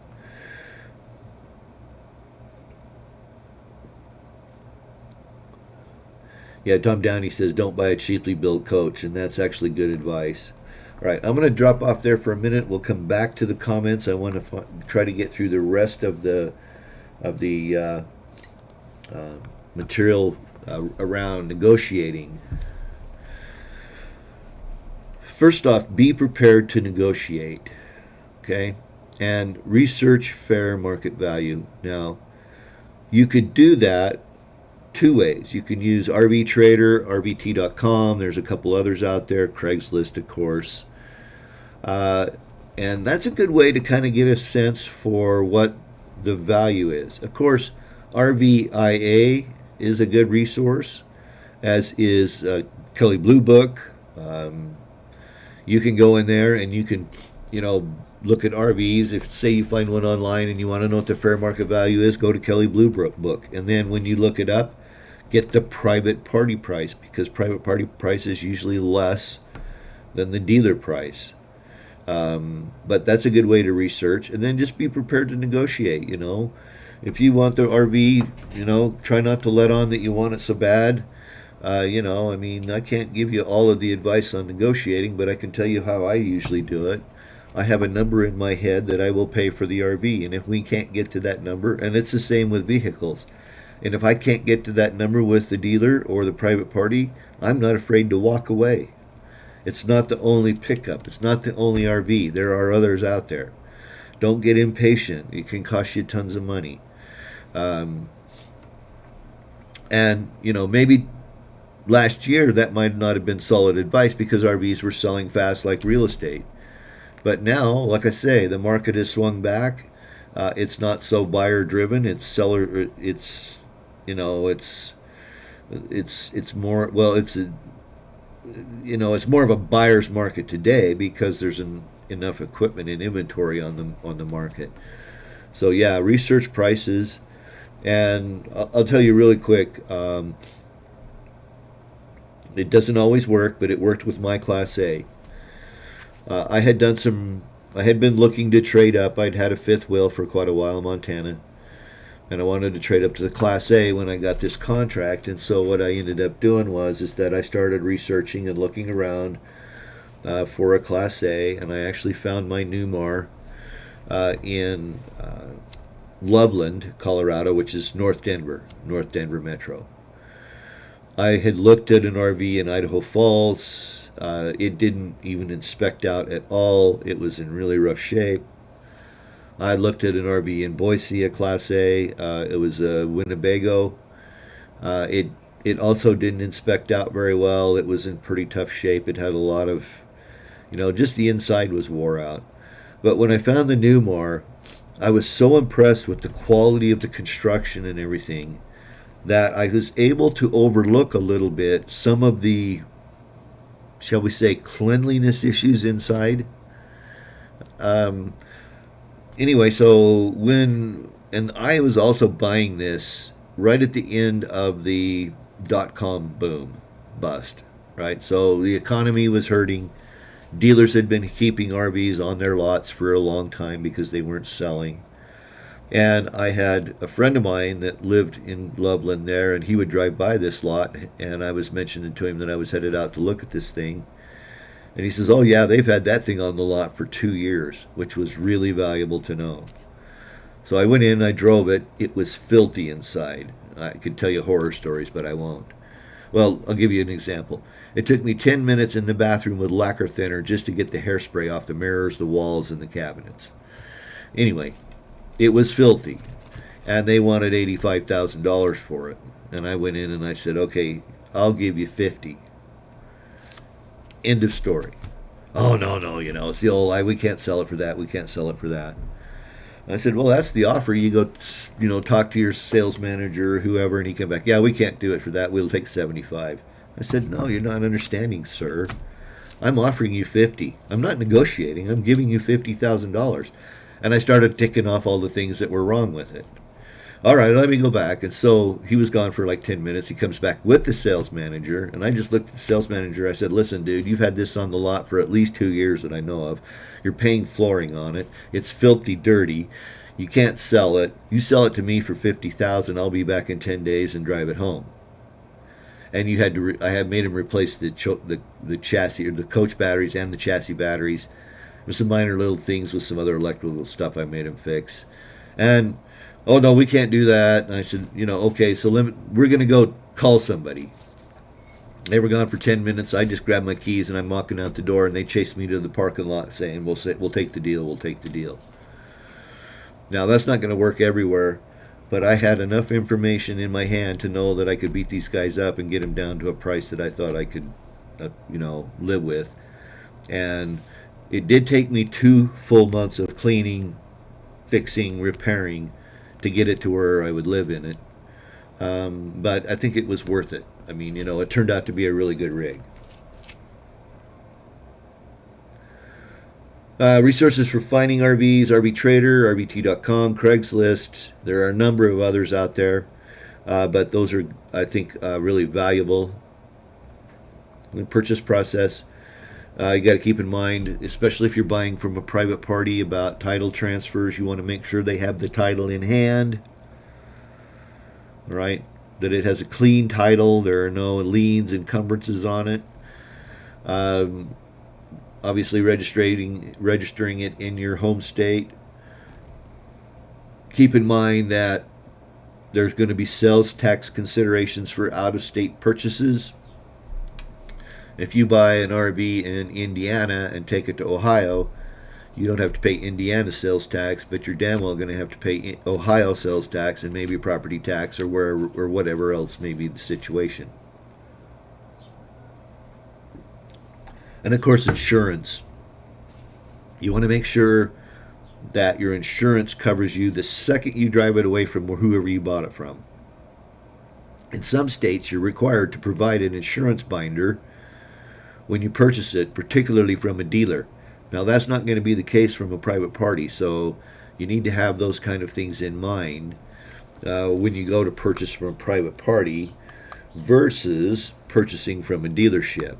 A: Yeah, Tom Downey says, don't buy a cheaply built coach, and that's actually good advice. All right, I'm going to drop off there for a minute. We'll come back to the comments. I want to try to get through the rest of the material around negotiating. First off, be prepared to negotiate, okay? And research fair market value. Now, you could do that two ways. You can use RV Trader, RVT.com. There's a couple others out there, Craigslist, of course. And that's a good way to kind of get a sense for what the value is. Of course, RVIA is a good resource, as is Kelley Blue Book. You can go in there and you can, look at RVs. If, say, you find one online and you want to know what the fair market value is, go to Kelley Blue Book. And then when you look it up, get the private party price, because private party price is usually less than the dealer price. But that's a good way to research, and then just be prepared to negotiate. If you want the RV, try not to let on that you want it so bad. I can't give you all of the advice on negotiating, but I can tell you how I usually do it. I have a number in my head that I will pay for the RV. And if we can't get to that number, and it's the same with vehicles, and if I can't get to that number with the dealer or the private party, I'm not afraid to walk away. It's not the only pickup. It's not the only RV. There are others out there. Don't get impatient. It can cost you tons of money. Um, and, maybe last year that might not have been solid advice because RVs were selling fast like real estate. But now, like I say, the market has swung back. It's not so buyer driven. It's seller. It's more. Well, it's more of a buyer's market today because there's enough equipment and inventory on the market. So yeah, research prices, and I'll tell you really quick. It doesn't always work, but it worked with my Class A. I had been looking to trade up. I'd had a fifth wheel for quite a while in Montana, and I wanted to trade up to the Class A when I got this contract. And so what I ended up doing is that I started researching and looking around for a Class A, and I actually found my Newmar in Loveland, Colorado, which is North Denver Metro. I had looked at an RV in Idaho Falls. It didn't even inspect out at all. It was in really rough shape. I looked at an RV in Boise, a Class A. It was a Winnebago. It also didn't inspect out very well. It was in pretty tough shape. It had a lot of, just the inside was wore out. But when I found the Newmar, I was so impressed with the quality of the construction and everything that I was able to overlook a little bit some of the, shall we say, cleanliness issues inside. Anyway, so and I was also buying this right at the end of the dot-com boom bust, right? So the economy was hurting. Dealers had been keeping RVs on their lots for a long time because they weren't selling. And I had a friend of mine that lived in Loveland there, and he would drive by this lot, and I was mentioning to him that I was headed out to look at this thing. And he says, oh yeah, they've had that thing on the lot for 2 years, which was really valuable to know. So I went in, I drove it. It was filthy inside. I could tell you horror stories, but I won't. Well, I'll give you an example. It took me 10 minutes in the bathroom with lacquer thinner just to get the hairspray off the mirrors, the walls, and the cabinets. Anyway, it was filthy, and they wanted $85,000 for it. And I went in and I said, okay, I'll give you 50. End of story. Oh, no, it's the old lie. We can't sell it for that. We can't sell it for that. And I said, well, that's the offer. You go, talk to your sales manager or whoever, and he came back, yeah, we can't do it for that. We'll take 75. I said, no, you're not understanding, sir. I'm offering you 50. I'm not negotiating. I'm giving you $50,000. And I started ticking off all the things that were wrong with it. All right, let me go back. And so he was gone for like 10 minutes. He comes back with the sales manager. And I just looked at the sales manager. I said, listen, dude, you've had this on the lot for at least 2 years that I know of. You're paying flooring on it. It's filthy dirty. You can't sell it. You sell it to me for $50,000. I'll be back in 10 days and drive it home. And you had to. I had made him replace the chassis or the coach batteries and the chassis batteries. With some minor little things with some other electrical stuff I made him fix. And, oh, no, we can't do that. And I said, okay, so we're going to go call somebody. They were gone for 10 minutes. I just grabbed my keys, and I'm walking out the door, and they chased me to the parking lot saying, we'll take the deal, we'll take the deal. Now, that's not going to work everywhere, but I had enough information in my hand to know that I could beat these guys up and get them down to a price that I thought I could, live with. And it did take me 2 full months of cleaning, fixing, repairing to get it to where I would live in it. But I think it was worth it. I mean, it turned out to be a really good rig. Resources for finding RVs, RV Trader, RVT.com, Craigslist. There are a number of others out there, but those are, I think, really valuable. The purchase process. You got to keep in mind, especially if you're buying from a private party, about title transfers. You want to make sure they have the title in hand, right? That it has a clean title. There are no liens, encumbrances on it. obviously registering it in your home state. Keep in mind that there's going to be sales tax considerations for out-of-state purchases. If you buy an RV in Indiana and take it to Ohio, you don't have to pay Indiana sales tax, but you're damn well going to have to pay Ohio sales tax and maybe property tax or whatever else may be the situation. And of course, insurance. You want to make sure that your insurance covers you the second you drive it away from whoever you bought it from. In some states, you're required to provide an insurance binder when you purchase it, particularly from a dealer. Now, that's not going to be the case from a private party, so you need to have those kind of things in mind when you go to purchase from a private party versus purchasing from a dealership.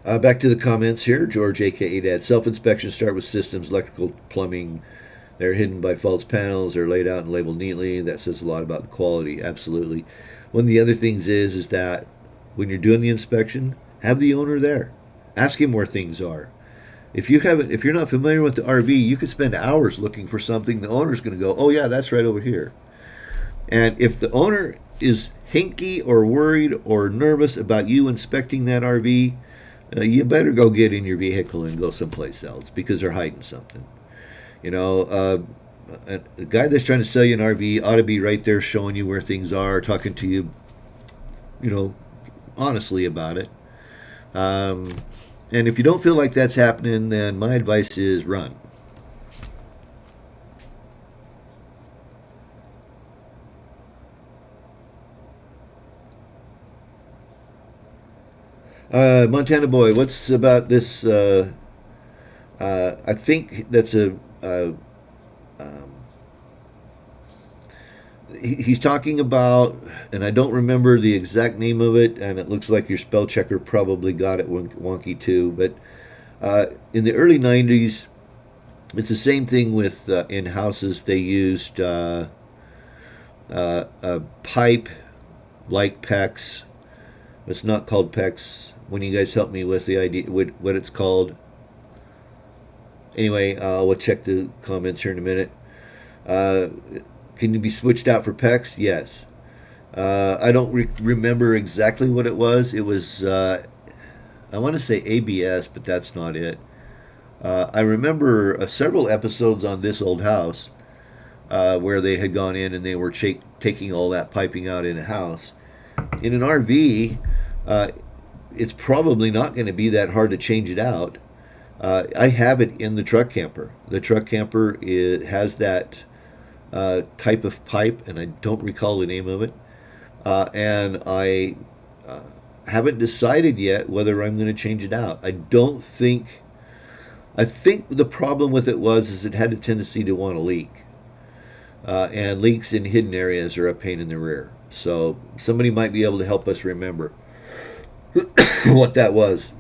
A: Back to the comments here. George, a.k.a. Dad. Self-inspection start with systems, electrical, plumbing. They're hidden by false panels. They're laid out and labeled neatly. That says a lot about the quality. Absolutely. One of the other things is that when you're doing the inspection, have the owner there. Ask him where things are. If you're not familiar with the RV, you could spend hours looking for something. The owner's going to go, "Oh yeah, that's right over here." And if the owner is hinky or worried or nervous about you inspecting that RV, you better go get in your vehicle and go someplace else because they're hiding something. You know, the guy that's trying to sell you an RV ought to be right there showing you where things are, talking to you, honestly about it. And if you don't feel like that's happening, then my advice is run. Montana Boy, what's about this? I think that's he's talking about, and I don't remember the exact name of it, and it looks like your spell checker probably got it wonky too, but in the early 90s, it's the same thing with in houses. They used a pipe like PEX. It's not called PEX. When you guys help me with the idea, what it's called. Anyway, we'll check the comments here in a minute. Can you be switched out for PEX? Yes. I don't remember exactly what it was. It was, I want to say ABS, but that's not it. I remember several episodes on This Old House where they had gone in and they were taking all that piping out in a house. In an RV, it's probably not going to be that hard to change it out. I have it in the truck camper. The truck camper has that type of pipe, and I don't recall the name of it. And I haven't decided yet whether I'm going to change it out. I think the problem with it is it had a tendency to want to leak. And leaks in hidden areas are a pain in the rear. So somebody might be able to help us remember what that was.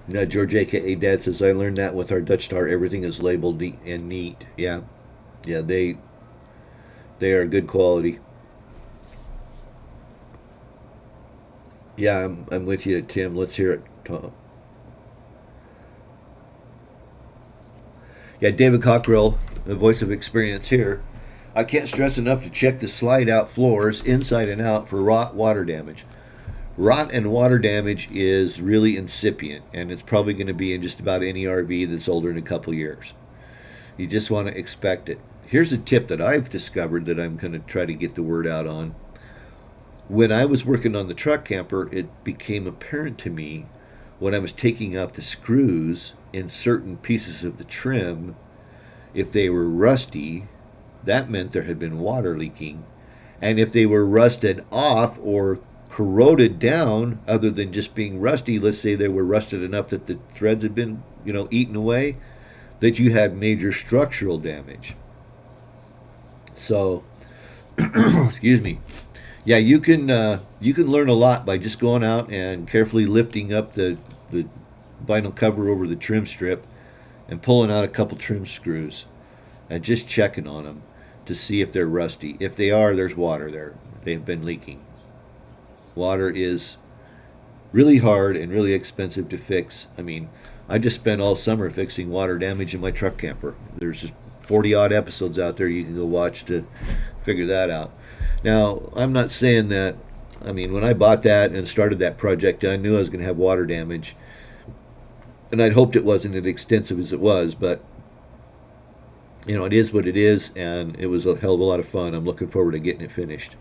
A: Now, George, a.k.a. Dad, says, I learned that with our Dutch Star, everything is labeled and neat. Yeah, they are good quality. Yeah, I'm with you, Tim. Let's hear it, Tom. Yeah, David Cockrell, the voice of experience here. I can't stress enough to check the slide-out floors inside and out for rot, water damage. Rot and water damage is really incipient, and it's probably going to be in just about any RV that's older than a couple years. You just want to expect it. Here's a tip that I've discovered that I'm going to try to get the word out on. When I was working on the truck camper, it became apparent to me when I was taking out the screws in certain pieces of the trim, if they were rusty, that meant there had been water leaking. And if they were rusted off or corroded down, other than just being rusty, let's say they were rusted enough that the threads had been, eaten away, that you had major structural damage. So, excuse me. Yeah, you can learn a lot by just going out and carefully lifting up the vinyl cover over the trim strip and pulling out a couple trim screws and just checking on them to see if they're rusty. If they are, there's water there. They've been leaking. Water is really hard and really expensive to fix. I mean, I just spent all summer fixing water damage in my truck camper. There's just 40 odd episodes out there you can go watch to figure that out. Now, I'm not saying that, I mean, when I bought that and started that project, I knew I was going to have water damage. And I'd hoped it wasn't as extensive as it was, but, you know, it is what it is, and it was a hell of a lot of fun. I'm looking forward to getting it finished.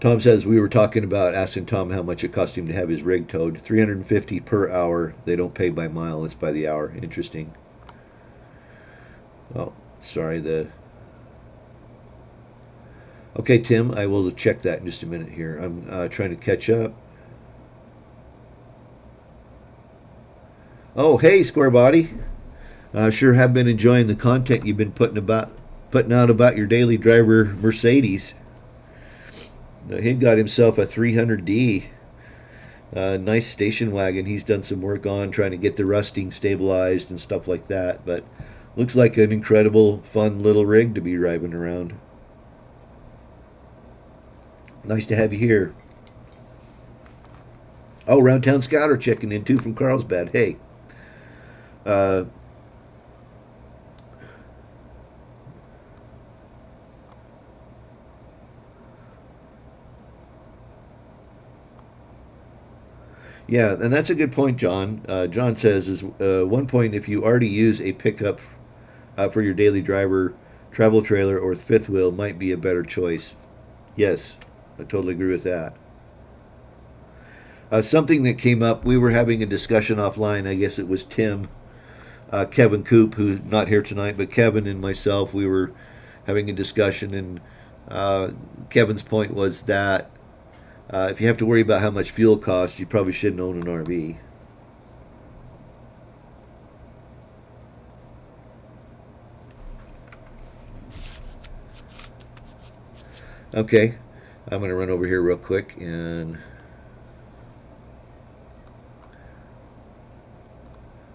A: Tom says we were talking about asking Tom how much it cost him to have his rig towed. $350 per hour. They don't pay by mile, it's by the hour. Interesting. Oh, sorry, okay, Tim, I will check that in just a minute here. I'm trying to catch up. Oh, hey, Square Body. Sure have been enjoying the content you've been putting out about your daily driver Mercedes. He got himself a 300D. Nice station wagon he's done some work on, trying to get the rusting stabilized and stuff like that. But looks like an incredible, fun little rig to be driving around. Nice to have you here. Oh, Round Town Scouter checking in too from Carlsbad. Hey. Yeah, and that's a good point, John. John says, is one point, if you already use a pickup for your daily driver, travel trailer, or fifth wheel, might be a better choice. Yes, I totally agree with that. Something that came up, we were having a discussion offline, I guess it was Tim, Kevin Coop, who's not here tonight, but Kevin and myself, we were having a discussion, and Kevin's point was that if you have to worry about how much fuel costs, you probably shouldn't own an RV. Okay, I'm going to run over here real quick and...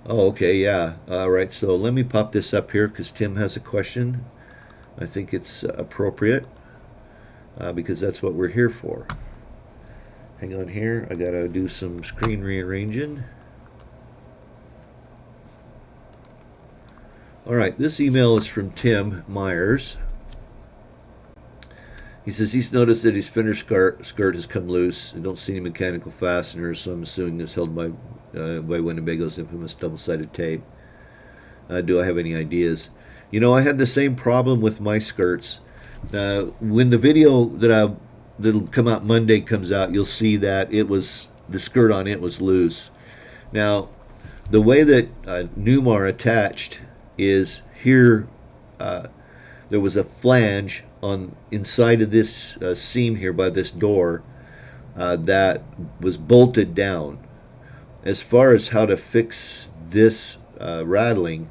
A: Oh, okay, yeah. All right, so let me pop this up here because Tim has a question. I think it's appropriate because that's what we're here for. Hang on here. I got to do some screen rearranging. All right, this email is from Tim Myers. He says he's noticed that his fender skirt has come loose. I don't see any mechanical fasteners, so I'm assuming it's held by Winnebago's infamous double-sided tape. Do I have any ideas? You know, I had the same problem with my skirts. When the video that'll come out Monday comes out, you'll see that it was the skirt on it was loose. Now, the way that Newmar attached is here. There was a flange on inside of this seam here by this door that was bolted down. As far as how to fix this rattling,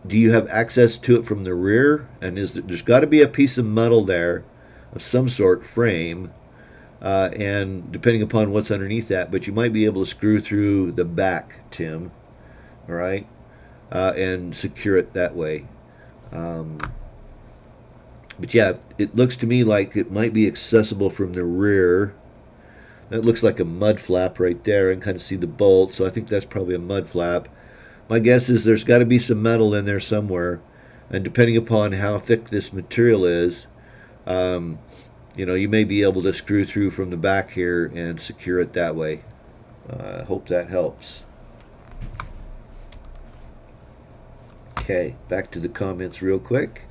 A: do you have access to it from the rear? And there's got to be a piece of metal there of some sort, frame, and depending upon what's underneath that, but you might be able to screw through the back, Tim, all right, and secure it that way. But yeah, it looks to me like it might be accessible from the rear. That looks like a mud flap right there, and kind of see the bolt, so I think that's probably a mud flap. My guess is there's got to be some metal in there somewhere, and depending upon how thick this material is, you know, you may be able to screw through from the back here and secure it that way. I hope that helps. Okay, back to the comments real quick.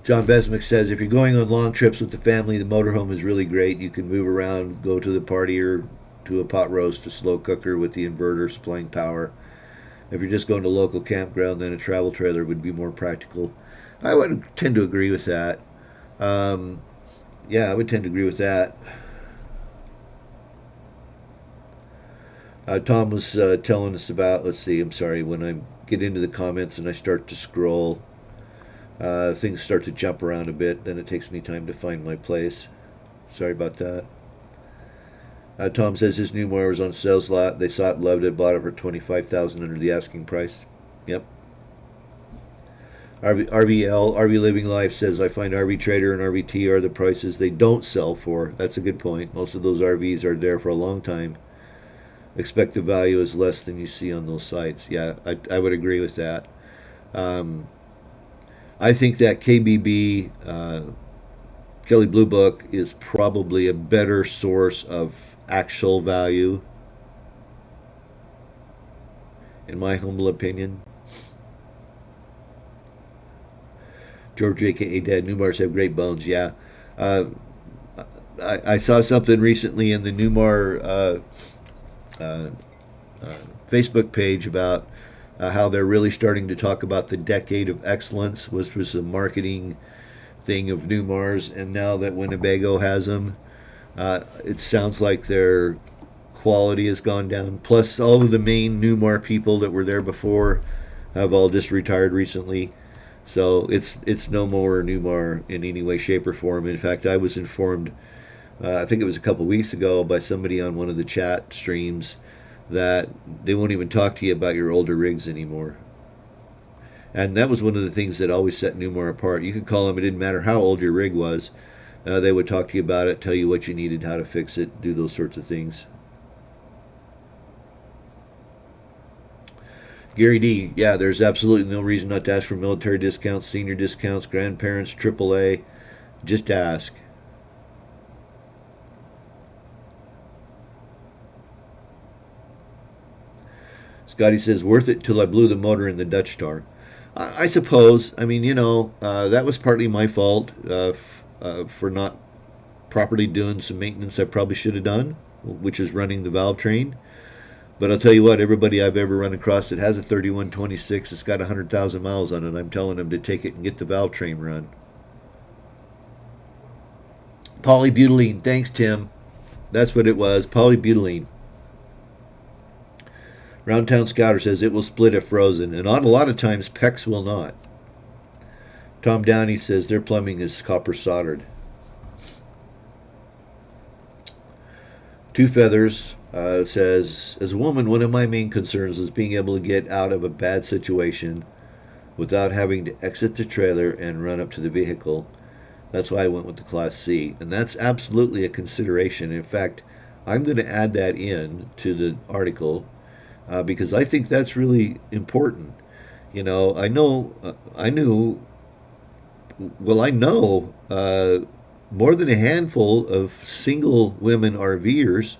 A: John Besmick says, if you're going on long trips with the family, the motorhome is really great. You can move around, go to the party or to a pot roast, a slow cooker with the inverter supplying power. If you're just going to a local campground, then a travel trailer would be more practical. I would tend to agree with that. Yeah, I would tend to agree with that. Tom was telling us about, let's see, I'm sorry, when I'm get into the comments and I start to scroll, things start to jump around a bit. Then it takes me time to find my place. Sorry about that. Tom says his Newmar was on sales lot. They saw it, loved it, bought it for $25,000 under the asking price. Yep. RV Living Life says, I find RV Trader and RVT are the prices they don't sell for. That's a good point. Most of those RVs are there for a long time. Expected value is less than you see on those sites. Yeah, I would agree with that. I think that KBB, Kelly Blue Book, is probably a better source of actual value, in my humble opinion. George aka Dad, Newmars have great bones. Yeah. I saw something recently in the Newmar Facebook page about how they're really starting to talk about the decade of excellence, which was a marketing thing of Newmars, and now that Winnebago has them, it sounds like their quality has gone down. Plus, all of the main Newmar people that were there before have all just retired recently. So it's no more Newmar in any way, shape, or form. In fact, I was informed, I think it was a couple weeks ago, by somebody on one of the chat streams that they won't even talk to you about your older rigs anymore. And that was one of the things that always set Newmar apart. You could call them, it didn't matter how old your rig was. They would talk to you about it, tell you what you needed, how to fix it, do those sorts of things. Gary D, yeah, there's absolutely no reason not to ask for military discounts, senior discounts, grandparents, AAA. Just ask. Scotty says, worth it till I blew the motor in the Dutch Star. I suppose. I mean, that was partly my fault for not properly doing some maintenance I probably should have done, which is running the valve train. But I'll tell you what, everybody I've ever run across that has a 3126, it's got 100,000 miles on it, I'm telling them to take it and get the valve train run. Polybutylene. Thanks, Tim. That's what it was, polybutylene. Roundtown Scouter says it will split if frozen, and on a lot of times PEX will not. Tom Downey says their plumbing is copper soldered. Two Feathers says, as a woman, one of my main concerns is being able to get out of a bad situation without having to exit the trailer and run up to the vehicle. That's why I went with the Class C. And that's absolutely a consideration. In fact, I'm going to add that in to the article because I think that's really important. I know more than a handful of single women RV'ers,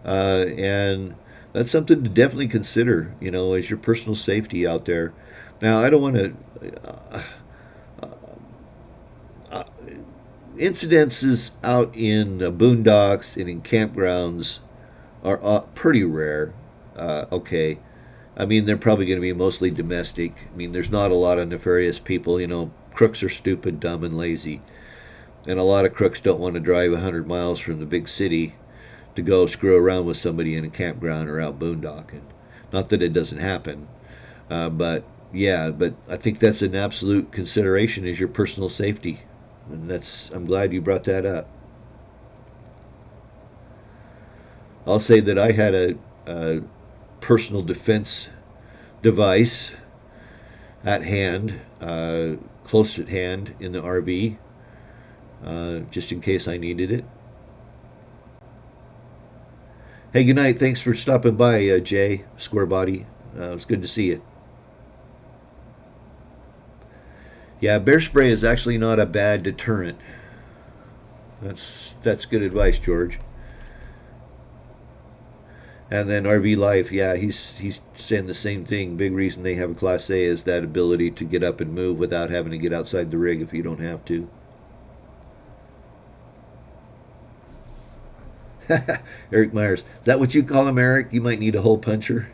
A: and that's something to definitely consider, as your personal safety out there. Now, I don't want to... incidences out in boondocks and in campgrounds are pretty rare. Okay. I mean, they're probably going to be mostly domestic. I mean, there's not a lot of nefarious people. Crooks are stupid, dumb, and lazy. And a lot of crooks don't want to drive 100 miles from the big city to go screw around with somebody in a campground or out boondocking. Not that it doesn't happen, but I think that's an absolute consideration, is your personal safety. And I'm glad you brought that up. I'll say that I had a personal defense device at hand, close at hand in the RV, just in case I needed it. Hey, good night. Thanks for stopping by, Jay, Square Body. It was good to see you. Yeah, bear spray is actually not a bad deterrent. That's good advice, George. And then RV Life, yeah, he's saying the same thing. Big reason they have a Class A is that ability to get up and move without having to get outside the rig if you don't have to. Eric Myers, is that what you call him, Eric? You might need a hole puncher.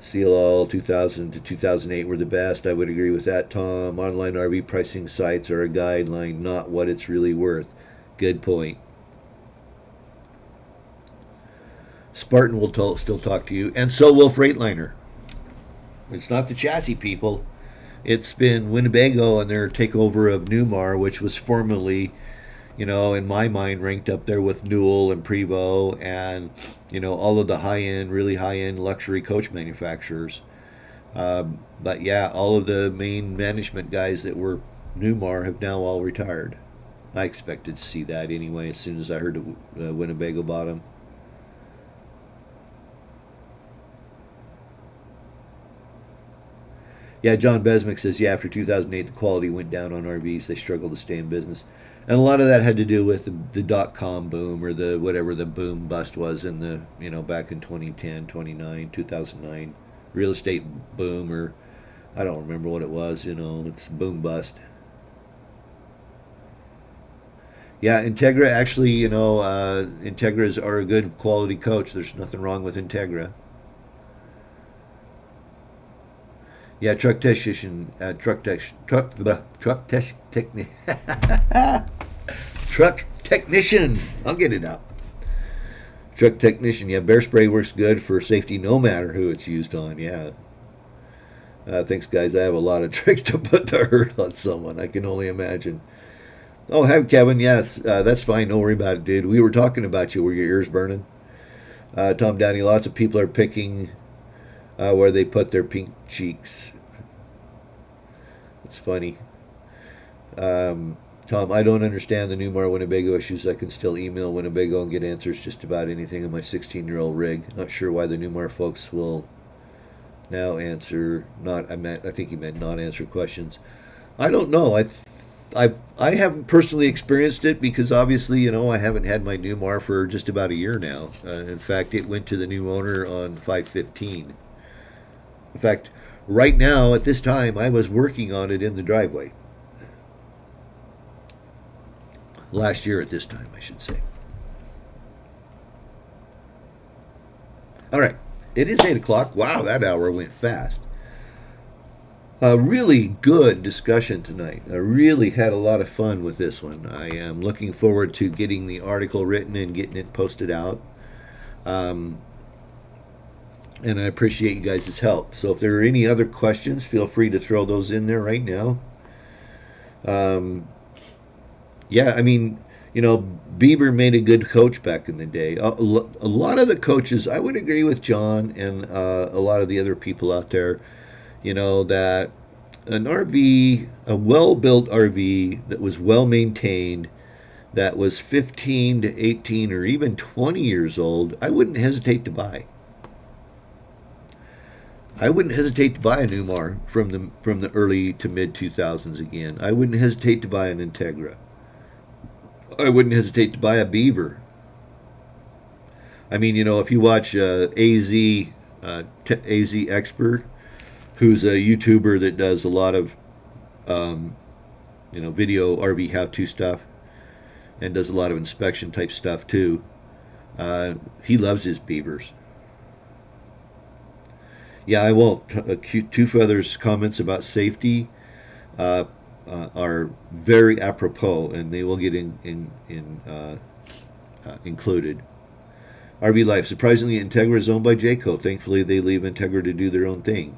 A: Seal All 2000 to 2008 were the best. I would agree with that, Tom. Online RV pricing sites are a guideline, not what it's really worth. Good point. Spartan will still talk to you, and so will Freightliner. It's not the chassis people. It's been Winnebago and their takeover of Newmar, which was formerly, in my mind, ranked up there with Newell and Prevost and, all of the high end, really high end luxury coach manufacturers. But yeah, all of the main management guys that were Newmar have now all retired. I expected to see that anyway as soon as I heard Winnebago bought them. Yeah, John Besmick says, yeah, after 2008, the quality went down on RVs. They struggled to stay in business. And a lot of that had to do with the dot-com boom or the whatever the boom bust was in the, back in 2010, 2009, 2009. Real estate boom, or I don't remember what it was, it's boom bust. Yeah, Integra actually, Integras are a good quality coach. There's nothing wrong with Integra. Yeah, truck technician. I'll get it out. Truck technician. Yeah, bear spray works good for safety, no matter who it's used on. Yeah. Thanks, guys. I have a lot of tricks to put the hurt on someone. I can only imagine. Oh, have Kevin? Yes, that's fine. Don't worry about it, dude. We were talking about you. Were your ears burning? Tom Downey. Lots of people are picking where they put their pink cheeks. It's funny. Tom, I don't understand the Newmar Winnebago issues. I can still email Winnebago and get answers just about anything on my 16-year-old rig. Not sure why the Newmar folks will now answer. I think he meant not answer questions. I don't know. I haven't personally experienced it because obviously, I haven't had my Newmar for just about a year now. In fact, it went to the new owner on 5/15. In fact, right now at this time, I was working on it in the driveway. Last year at this time, I should say. All right, it is 8 o'clock. Wow, that hour went fast. A really good discussion tonight. I really had a lot of fun with this one. I am looking forward to getting the article written and getting it posted out. And I appreciate you guys' help. So if there are any other questions, feel free to throw those in there right now. Yeah, I mean, Bieber made a good coach back in the day. A lot of the coaches, I would agree with John and a lot of the other people out there, that an RV, a well-built RV that was well-maintained, that was 15 to 18 or even 20 years old, I wouldn't hesitate to buy. I wouldn't hesitate to buy a Newmar from the early to mid 2000s again. I wouldn't hesitate to buy an Integra. I wouldn't hesitate to buy a Beaver. I mean, if you watch AZ Expert, who's a YouTuber that does a lot of, video RV how-to stuff, and does a lot of inspection type stuff too. He loves his Beavers. Yeah, I won't. Two Feathers' comments about safety are very apropos, and they will get included. RV Life. Surprisingly, Integra is owned by Jayco. Thankfully, they leave Integra to do their own thing.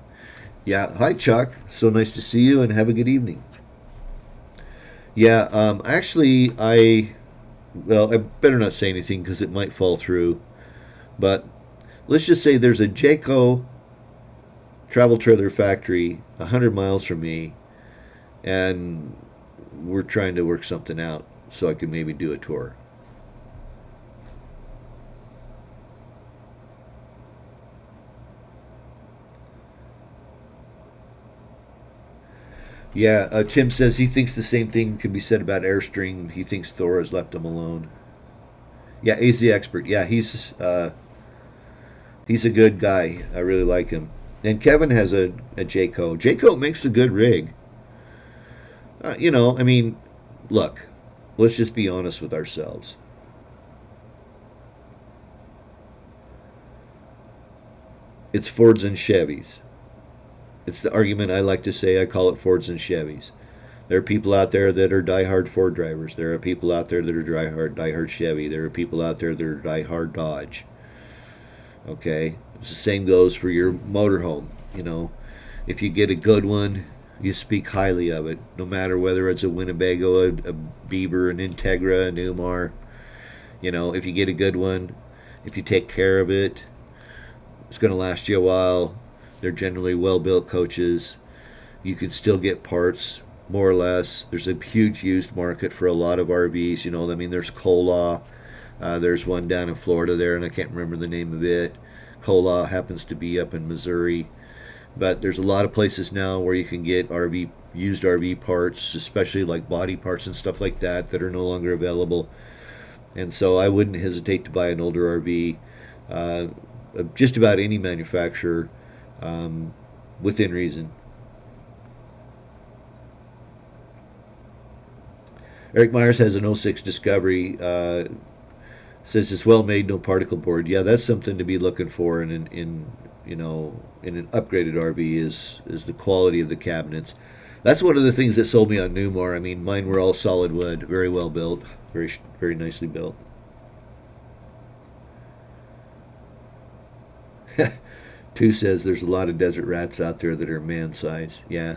A: Yeah. Hi, Chuck. So nice to see you, and have a good evening. Yeah. Actually, I better not say anything because it might fall through. But let's just say there's a Jayco travel trailer factory 100 miles from me, and we're trying to work something out so I can maybe do a tour. Yeah, Tim says he thinks the same thing can be said about Airstream. He thinks Thor has left him alone. Yeah, AZ Expert. Yeah, he's a good guy. I really like him. And Kevin has a Jayco. Jayco makes a good rig. I mean, look, let's just be honest with ourselves. It's Fords and Chevys. It's the argument I like to say. I call it Fords and Chevys. There are people out there that are diehard Ford drivers. There are people out there that are diehard Chevy. There are people out there that are diehard Dodge. Okay? It's the same goes for your motorhome, If you get a good one, you speak highly of it, no matter whether it's a Winnebago, a Bieber, an Integra, a Newmar. You know, if you get a good one, if you take care of it, it's going to last you a while. They're generally well-built coaches. You can still get parts, more or less. There's a huge used market for a lot of RVs. You know, I mean, there's Cola. There's one down in Florida there, and I can't remember the name of it. Cola happens to be up in Missouri. But there's a lot of places now where you can get used RV parts, especially like body parts and stuff like that are no longer available. And so I wouldn't hesitate to buy an older RV, just about any manufacturer, within reason. Eric Myers has an '06 Discovery. Says it's well made, no particle board. Yeah, that's something to be looking for in an upgraded RV is the quality of the cabinets. That's one of the things that sold me on Newmar. I mean, mine were all solid wood, very well built, very nicely built. Two says there's a lot of desert rats out there that are man size. Yeah.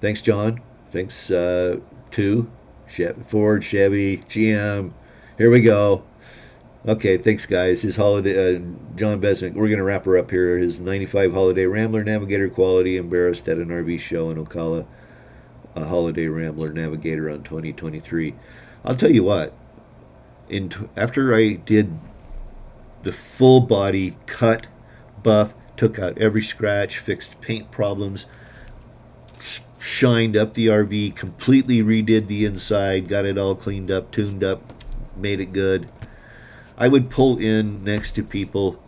A: Thanks, John. Thanks, Two. Ford, Chevy, GM. Here we go. Okay, thanks, guys. His holiday, John Besnick. We're gonna wrap her up here. His '95 Holiday Rambler Navigator quality, embarrassed at an RV show in Ocala. A Holiday Rambler Navigator on 2023. I'll tell you what. After I did the full body cut, buff, took out every scratch, fixed paint problems, shined up the RV, completely redid the inside, got it all cleaned up, tuned up, made it good. I would pull in next to people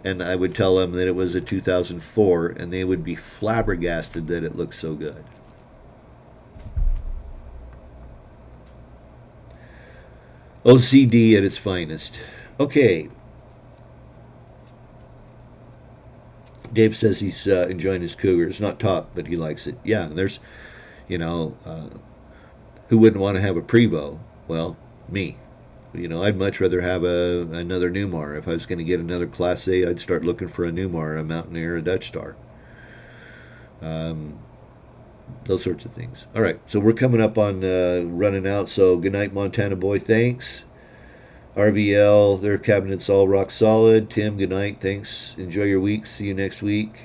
A: and I would tell them that it was a 2004 and they would be flabbergasted that it looked so good. OCD at its finest. Okay. Dave says he's enjoying his Cougar. It's not top, but he likes it. Yeah, and there's, who wouldn't want to have a Prevost? Well, me. I'd much rather have another Newmar. If I was going to get another Class A, I'd start looking for a Newmar, a Mountaineer, a Dutch Star. Those sorts of things. All right, so we're coming up on running out. So good night, Montana boy. Thanks. RVL, their cabinet's all rock solid. Tim, good night. Thanks. Enjoy your week. See you next week.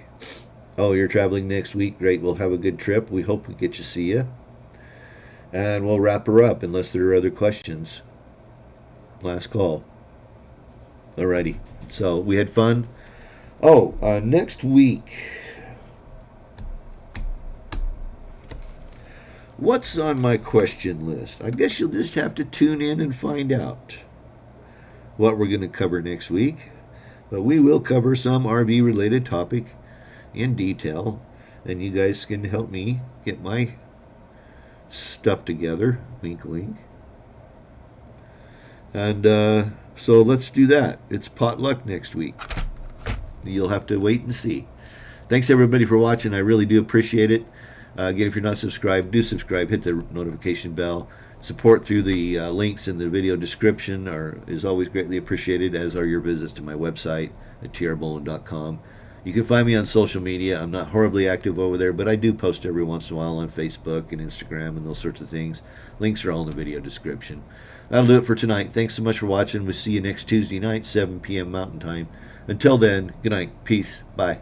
A: Oh, you're traveling next week. Great. We'll have a good trip. We hope we get to see you. And we'll wrap her up unless there are other questions. Last call. Alrighty. So we had fun. Oh, next week. What's on my question list? I guess you'll just have to tune in and find out what we're going to cover next week. But we will cover some RV related topic in detail, and you guys can help me get my stuff together. Wink, wink. And so let's do that. It's potluck next week. You'll have to wait and see. Thanks everybody for watching. I really do appreciate it. Again, if you're not subscribed, do subscribe. Hit the notification bell. Support through the links in the video description is always greatly appreciated, as are your visits to my website at trboland.com. You can find me on social media. I'm not horribly active over there, but I do post every once in a while on Facebook and Instagram and those sorts of things. Links are all in the video description. That'll do it for tonight. Thanks so much for watching. We'll see you next Tuesday night, 7 p.m. Mountain Time. Until then, good night. Peace. Bye.